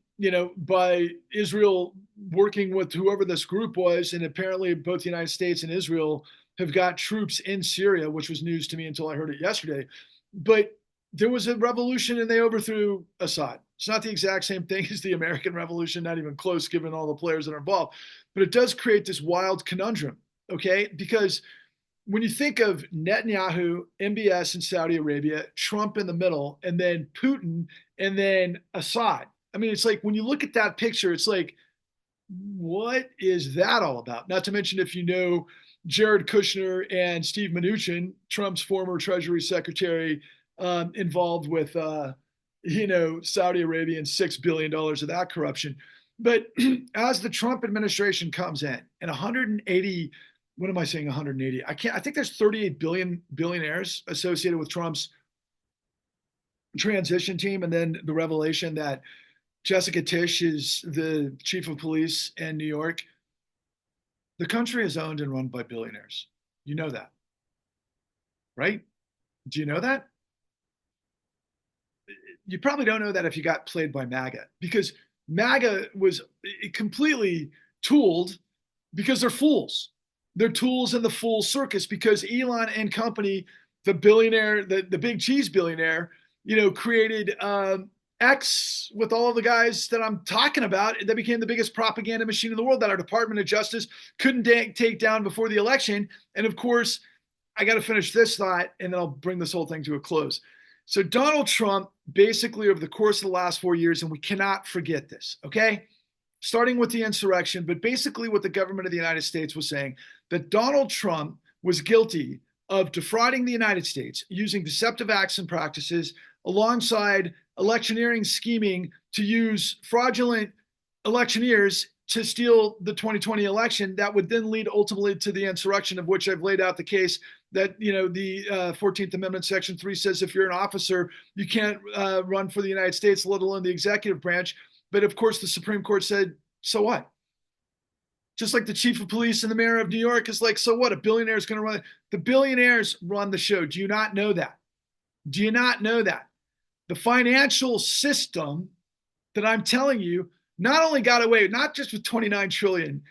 by Israel working with whoever this group was, and apparently both the United States and Israel have got troops in Syria, which was news to me until I heard it yesterday. But there was a revolution and they overthrew Assad. It's not the exact same thing as the American Revolution, not even close, given all the players that are involved. But it does create this wild conundrum, okay? Because when you think of Netanyahu, MBS in Saudi Arabia, Trump in the middle, and then Putin, and then Assad. I mean, it's like when you look at that picture, it's like, what is that all about? Not to mention if you know Jared Kushner and Steve Mnuchin, Trump's former Treasury Secretary, involved with, Saudi Arabia and $6 billion of that corruption. But as the Trump administration comes in and 180, what am I saying, 180? I think there's 38 billionaires associated with Trump's transition team. And then the revelation that Jessica Tisch is the chief of police in New York. The country is owned and run by billionaires. You know that, right? Do you know that? You probably don't know that if you got played by MAGA, because MAGA was completely tooled because they're fools. They're tools in the fool circus because Elon and company, the billionaire, the big cheese billionaire, created X with all of the guys that I'm talking about that became the biggest propaganda machine in the world that our Department of Justice couldn't take down before the election. And of course, I got to finish this thought and then I'll bring this whole thing to a close. So Donald Trump, basically over the course of the last 4 years, and we cannot forget this, okay? Starting with the insurrection, but basically what the government of the United States was saying, that Donald Trump was guilty of defrauding the United States using deceptive acts and practices alongside electioneering scheming to use fraudulent electioneers to steal the 2020 election that would then lead ultimately to the insurrection, of which I've laid out the case that, the 14th Amendment, Section 3 says if you're an officer, you can't run for the United States, let alone the executive branch. But of course, the Supreme Court said, so what? Just like the chief of police and the mayor of New York is like, so what? A billionaire is going to run. The billionaires run the show. Do you not know that? Do you not know that? The financial system that I'm telling you not only got away, not just with 29 trillion,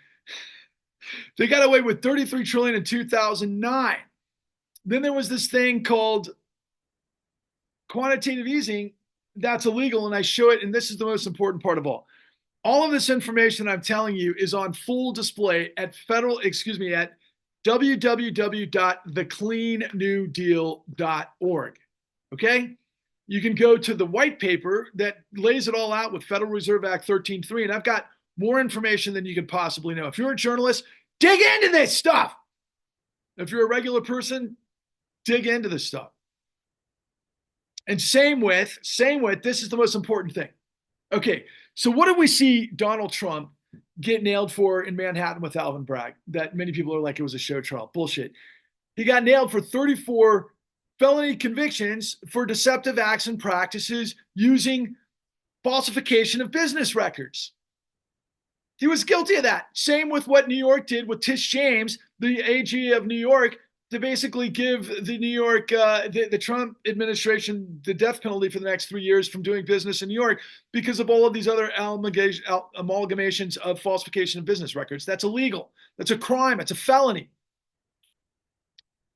they got away with 33 trillion in 2009. Then there was this thing called quantitative easing that's illegal, and I show it, and this is the most important part of all. All of this information I'm telling you is on full display at www.thecleannewdeal.org. Okay? You can go to the white paper that lays it all out with Federal Reserve Act 13.3, and I've got more information than you could possibly know. If you're a journalist, dig into this stuff. If you're a regular person, dig into this stuff. And same with, this is the most important thing. Okay, so what did we see Donald Trump get nailed for in Manhattan with Alvin Bragg? That many people are like it was a show trial. Bullshit. He got nailed for 34 felony convictions for deceptive acts and practices using falsification of business records. He was guilty of that. Same with what New York did with Tish James, the AG of New York, to basically give the New York, the Trump administration the death penalty for the next 3 years from doing business in New York because of all of these other amalgamations of falsification of business records. That's illegal. That's a crime. It's a felony.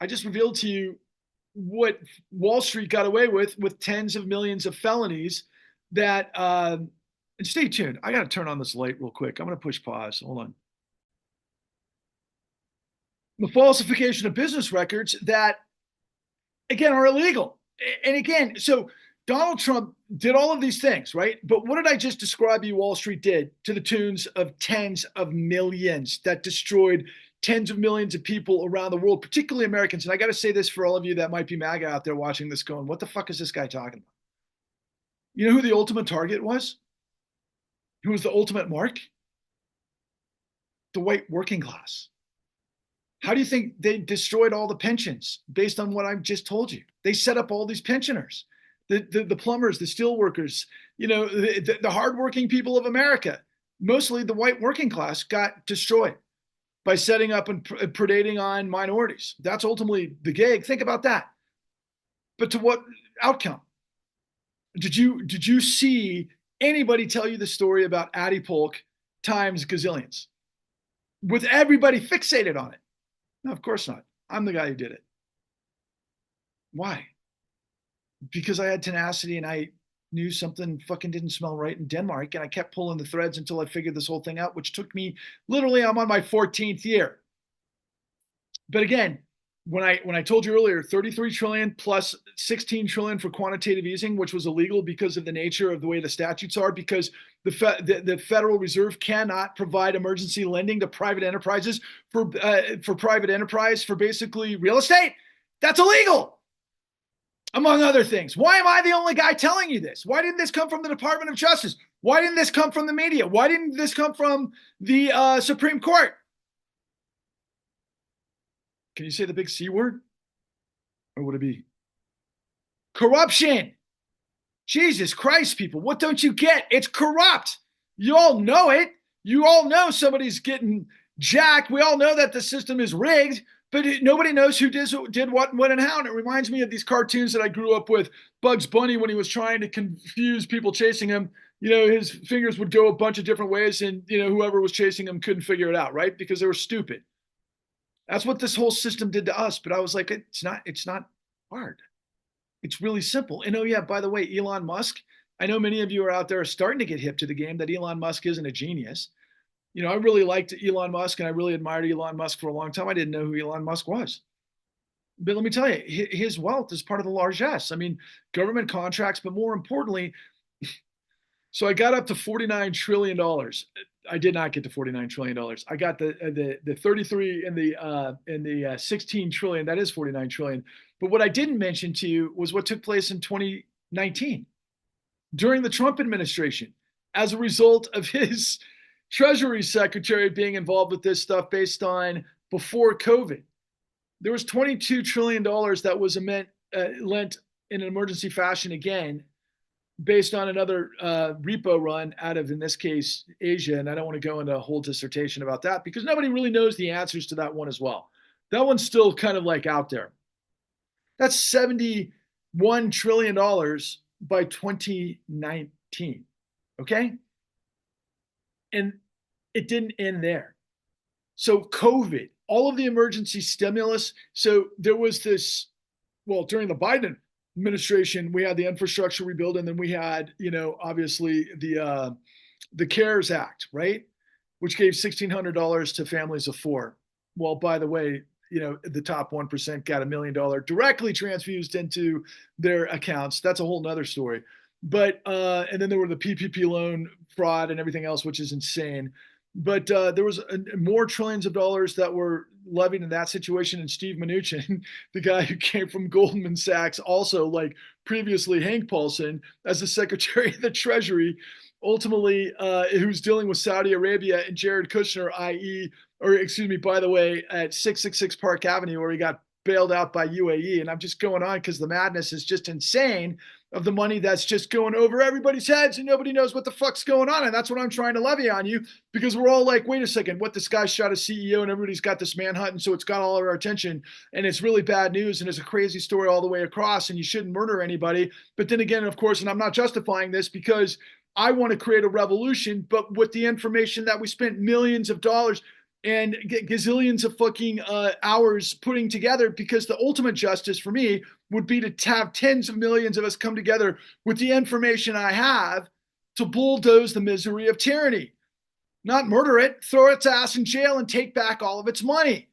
I just revealed to you what Wall Street got away with tens of millions of felonies that, and stay tuned. I got to turn on this light real quick. I'm going to push pause. Hold on. The falsification of business records that, again, are illegal. And again, so Donald Trump did all of these things, right? But what did I just describe you Wall Street did to the tunes of tens of millions that destroyed tens of millions of people around the world, particularly Americans? And I got to say this for all of you that might be MAGA out there watching this going, what the fuck is this guy talking about? You know who the ultimate target was? Who was the ultimate mark? The white working class. How do you think they destroyed all the pensions based on what I've just told you? They set up all these pensioners, the plumbers, the steel workers, the hardworking people of America. Mostly the white working class got destroyed by setting up and predating on minorities. That's ultimately the gig. Think about that. But to what outcome? Did you see anybody tell you the story about Addie Pulk times gazillions? With everybody fixated on it. No, of course not. I'm the guy who did it. Why? Because I had tenacity and I knew something fucking didn't smell right in Denmark, and I kept pulling the threads until I figured this whole thing out, which took me literally, I'm on my 14th year. But again, when I told you earlier, 33 trillion plus 16 trillion for quantitative easing, which was illegal because of the nature of the way the statutes are, because the Federal Reserve cannot provide emergency lending to private enterprises for private enterprise for basically real estate. That's illegal, among other things. Why am I the only guy telling you this? Why didn't this come from the Department of Justice? Why didn't this come from the media? Why didn't this come from the Supreme Court? Can you say the big C word? Or would it be corruption? Jesus Christ, people, what don't you get? It's corrupt. You all know it. You all know somebody's getting jacked. We all know that the system is rigged, but nobody knows who did what, when, and how. And it reminds me of these cartoons that I grew up with. Bugs Bunny, when he was trying to confuse people chasing him, his fingers would go a bunch of different ways, and whoever was chasing him couldn't figure it out, right? Because they were stupid. That's what this whole system did to us. But I was like, it's not hard. It's really simple. And oh yeah, by the way, Elon Musk, I know many of you are out there starting to get hip to the game that Elon Musk isn't a genius. I really liked Elon Musk and I really admired Elon Musk for a long time. I didn't know who Elon Musk was. But let me tell you, his wealth is part of the largesse. I mean, government contracts, but more importantly, so I got up to $49 trillion. I did not get to $49 trillion. I got the 33 and the 16 trillion. That is 49 trillion. But what I didn't mention to you was what took place in 2019. during the Trump administration as a result of his Treasury Secretary being involved with this stuff based on before COVID. There was $22 trillion that was lent in an emergency fashion again, based on another repo run out of, in this case, Asia. And I don't want to go into a whole dissertation about that because nobody really knows the answers to that one as well. That one's still kind of like out there. That's $71 trillion by 2019. Okay. And it didn't end there. So COVID, all of the emergency stimulus. So there was this, well, during the Biden administration, we had the infrastructure rebuild, and then we had, obviously the CARES Act, right, which gave $1,600 to families of four. Well, by the way, the top 1% got $1 million directly transfused into their accounts. That's a whole nother story. But and then there were the PPP loan fraud and everything else, which is insane. But there was more trillions of dollars that were levied in that situation. And Steve Mnuchin, the guy who came from Goldman Sachs, also like previously Hank Paulson, as the Secretary of the Treasury, ultimately who's dealing with Saudi Arabia, and Jared Kushner, i.e., or excuse me, by the way, at 666 Park Avenue, where he got bailed out by UAE. And I'm just going on because the madness is just insane of the money that's just going over everybody's heads and nobody knows what the fuck's going on. And that's what I'm trying to levy on you, because we're all like, wait a second, what, this guy shot a CEO and everybody's got this manhunt. And so it's got all of our attention and it's really bad news. And it's a crazy story all the way across and you shouldn't murder anybody. But then again, of course, and I'm not justifying this because I want to create a revolution, but with the information that we spent millions of dollars and gazillions of fucking hours putting together, because the ultimate justice for me would be to have tens of millions of us come together with the information I have to bulldoze the misery of tyranny, not murder it, throw its ass in jail and take back all of its money.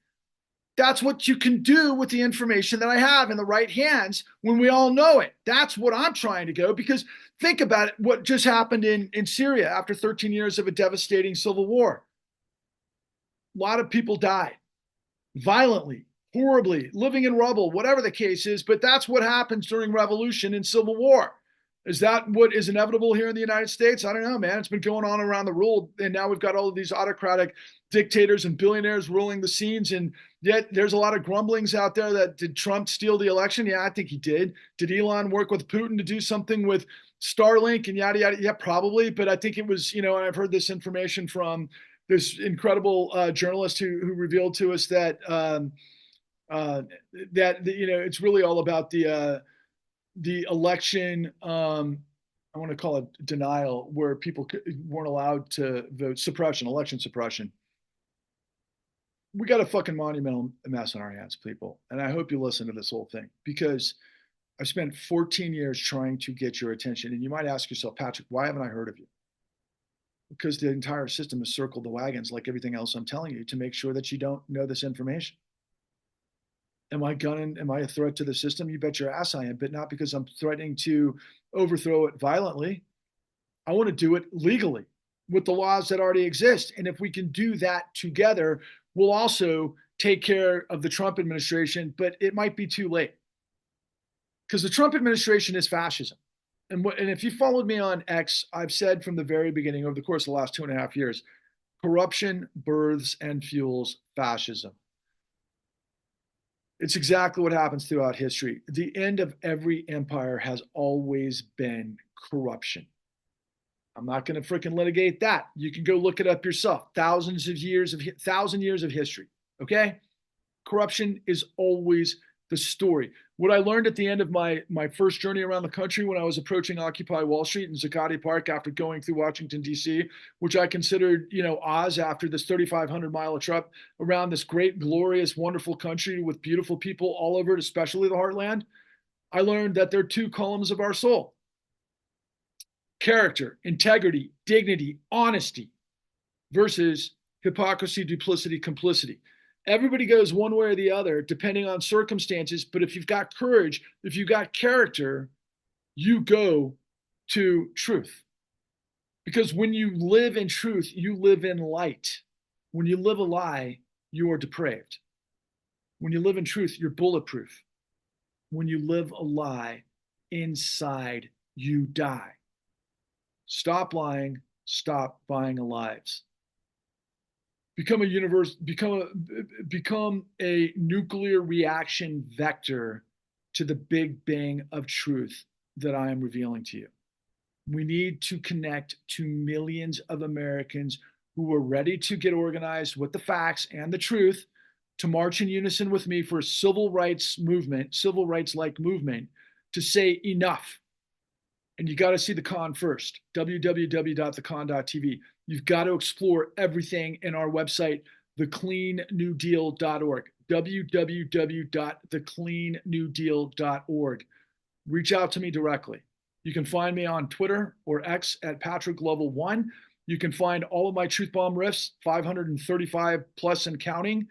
That's what you can do with the information that I have in the right hands when we all know it. That's what I'm trying to go, because think about it, what just happened in Syria after 13 years of a devastating civil war. A lot of people died violently, horribly, living in rubble, whatever the case is. But that's what happens during revolution and civil war. Is that what is inevitable here in the United States? I don't know, man. It's been going on around the world. And now we've got all of these autocratic dictators and billionaires ruling the scenes. And yet there's a lot of grumblings out there that, did Trump steal the election? Yeah, I think he did. Did Elon work with Putin to do something with Starlink and yada, yada? Yeah, probably. But I think it was, and I've heard this information from this incredible journalist who revealed to us that it's really all about the election. I want to call it denial, where people weren't allowed to vote. Election suppression. We got a fucking monumental mess on our hands, people. And I hope you listen to this whole thing, because I've spent 14 years trying to get your attention. And you might ask yourself, Patrick, why haven't I heard of you? Because the entire system has circled the wagons, like everything else I'm telling you, to make sure that you don't know this information. Am I a threat to the system? You bet your ass I am, but not because I'm threatening to overthrow it violently. I want to do it legally with the laws that already exist. And if we can do that together, we'll also take care of the Trump administration, but it might be too late. Because the Trump administration is fascism. And if you followed me on X, I've said from the very beginning, over the course of the last 2.5 years, corruption births and fuels fascism. It's exactly what happens throughout history. The end of every empire has always been corruption. I'm not going to freaking litigate that. You can go look it up yourself. Thousand years of history. Okay? Corruption is always the story. What I learned at the end of my first journey around the country, when I was approaching Occupy Wall Street and Zuccotti Park after going through Washington, D.C., which I considered, Oz, after this 3,500-mile trip around this great, glorious, wonderful country with beautiful people all over it, especially the heartland, I learned that there are two columns of our soul: character, integrity, dignity, honesty, versus hypocrisy, duplicity, complicity. Everybody goes one way or the other, depending on circumstances. But if you've got courage, if you've got character, you go to truth. Because when you live in truth, you live in light. When you live a lie, you are depraved. When you live in truth, you're bulletproof. When you live a lie, inside you die. Stop lying. Stop buying lives. Become a nuclear reaction vector to the big bang of truth that I am revealing to you. We need to connect to millions of Americans who are ready to get organized with the facts and the truth to march in unison with me for a civil rights movement, civil rights like movement, to say enough. And you got to see the con first, www.thecon.tv. You've got to explore everything in our website, thecleannewdeal.org, www.thecleannewdeal.org. Reach out to me directly. You can find me on Twitter or X at PatrickLevel1. You can find all of my Truth Bomb riffs, 535 plus and counting,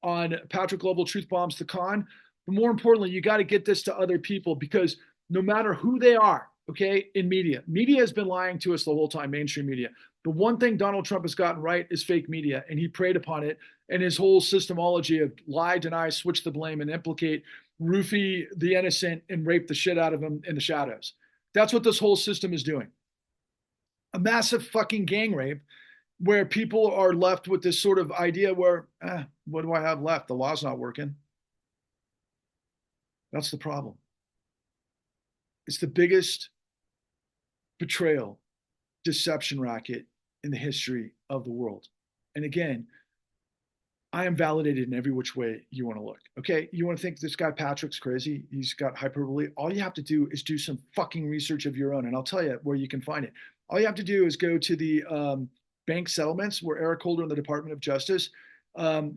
on Patrick Level Truth Bombs The Con. But more importantly, you got to get this to other people, because no matter who they are, okay, in media has been lying to us the whole time, mainstream media. The one thing Donald Trump has gotten right is fake media, and he preyed upon it. And his whole systemology of lie, deny, switch the blame, and implicate, roofie the innocent, and rape the shit out of them in the shadows. That's what this whole system is doing. A massive fucking gang rape where people are left with this sort of idea where, what do I have left? The law's not working. That's the problem. It's the biggest betrayal, deception racket in the history of the world. And again, I am validated in every which way you want to look. Okay, you want to think this guy Patrick's crazy? He's got hyperbole. All you have to do is do some fucking research of your own, and I'll tell you where you can find it. All you have to do is go to the bank settlements, where Eric Holder and the Department of Justice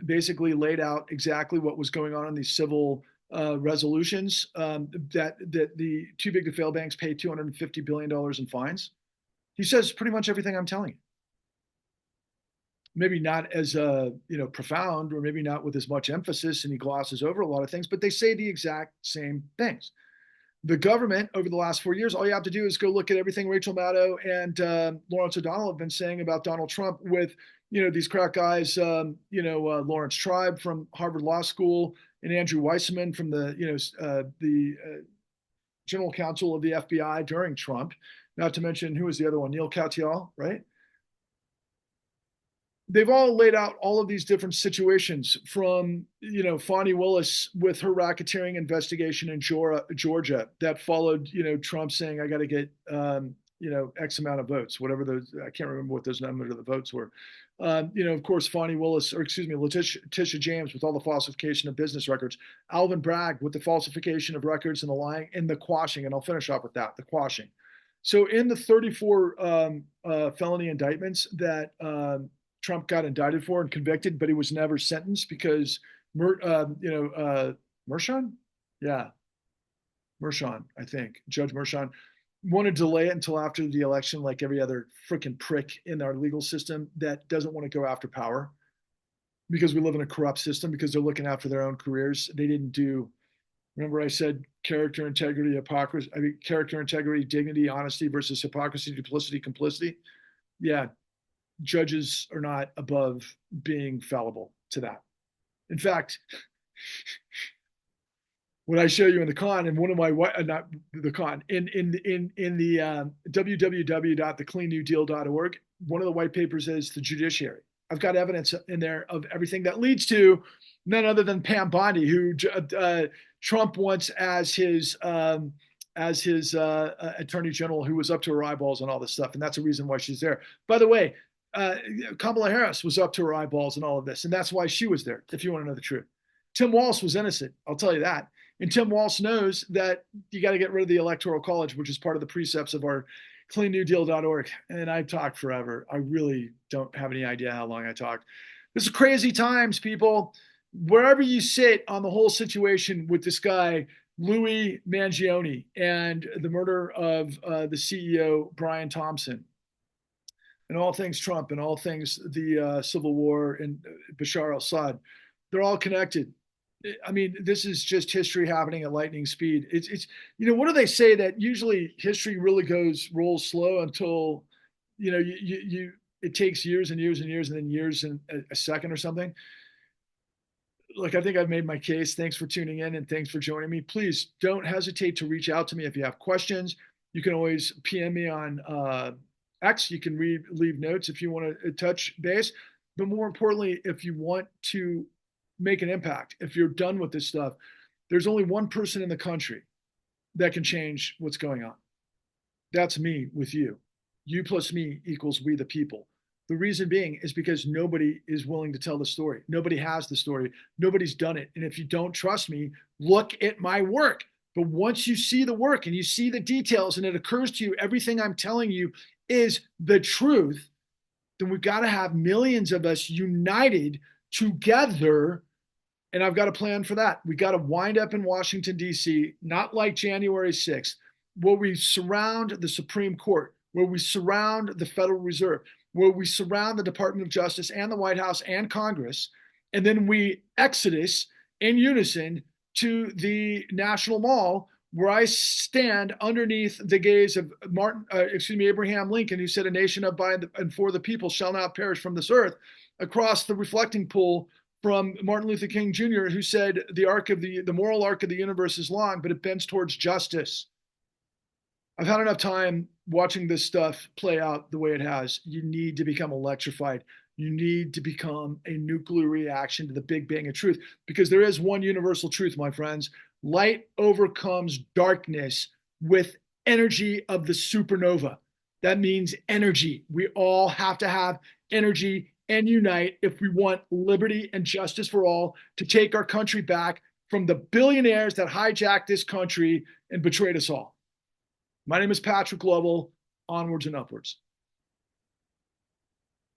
basically laid out exactly what was going on in these civil resolutions, that the too big to fail banks paid $250 billion in fines. He says pretty much everything I'm telling you. Maybe not as profound, or maybe not with as much emphasis, and he glosses over a lot of things, but they say the exact same things. The government over the last 4 years, all you have to do is go look at everything Rachel Maddow and Lawrence O'Donnell have been saying about Donald Trump with, these crack guys, Lawrence Tribe from Harvard Law School, and Andrew Weissman from the general counsel of the FBI during Trump, not to mention, who was the other one? Neil Katyal, right? They've all laid out all of these different situations, from, Fani Willis with her racketeering investigation in Georgia that followed, Trump saying, I got to get, X amount of votes, whatever those, I can't remember what those numbers of the votes were. Of course, Letitia James with all the falsification of business records, Alvin Bragg with the falsification of records and the lying and the quashing. And I'll finish off with that, the quashing. So in the 34 felony indictments that Trump got indicted for and convicted, but he was never sentenced because, Mershon? Yeah, Mershon, I think. Judge Mershon wanted to delay it until after the election, like every other freaking prick in our legal system that doesn't want to go after power, because we live in a corrupt system, because they're looking out for their own careers. They didn't do, remember I said character, integrity, hypocrisy, character, integrity, dignity, honesty versus hypocrisy, duplicity, complicity. Yeah, judges are not above being fallible to that. In fact, what I show you in the con, and one of my, not the con, in the www.thecleannewdeal.org, one of the white papers is the judiciary. I've got evidence in there of everything that leads to none other than Pam Bondi, who Trump wants as his attorney general, who was up to her eyeballs on all this stuff, and that's the reason why she's there. By the way, Kamala Harris was up to her eyeballs in all of this, and that's why she was there, if you want to know the truth. Tim Walz was innocent, I'll tell you that. And Tim Walz knows that you got to get rid of the Electoral College, which is part of the precepts of our cleannewdeal.org. And I've talked forever. I really don't have any idea how long I talked. This is crazy times, people. Wherever you sit on the whole situation with this guy, Louis Mangione, and the murder of the CEO, Brian Thompson, and all things Trump, and all things the Civil War and Bashar al-Assad, they're all connected. I mean, this is just history happening at lightning speed. It's what do they say, that usually history really rolls slow until, it takes years and years and years, and then years and a second or something. Look, I think I've made my case. Thanks for tuning in, and thanks for joining me. Please don't hesitate to reach out to me if you have questions. You can always PM me on X. You can leave notes if you want to touch base. But more importantly, if you want to make an impact, if you're done with this stuff, there's only one person in the country that can change what's going on. That's me with you. You plus me equals we the people. The reason being is because nobody is willing to tell the story. Nobody has the story. Nobody's done it. And if you don't trust me, look at my work. But once you see the work and you see the details and it occurs to you, everything I'm telling you is the truth, then we've got to have millions of us united together. And I've got a plan for that. We got to wind up in Washington, D.C., not like January 6th, where we surround the Supreme Court, where we surround the Federal Reserve, where we surround the Department of Justice and the White House and Congress, and then we exodus in unison to the National Mall, where I stand underneath the gaze of Abraham Lincoln, who said, "A nation of by and for the people shall not perish from this earth," across the reflecting pool from Martin Luther King Jr., who said, the moral arc of the universe is long, but it bends towards justice." I've had enough time watching this stuff play out the way it has. You need to become electrified. You need to become a nuclear reaction to the Big Bang of truth, because there is one universal truth, my friends. Light overcomes darkness with energy of the supernova. That means energy. We all have to have energy and unite if we want liberty and justice for all, to take our country back from the billionaires that hijacked this country and betrayed us all. My name is Patrick Lovell. Onwards and upwards.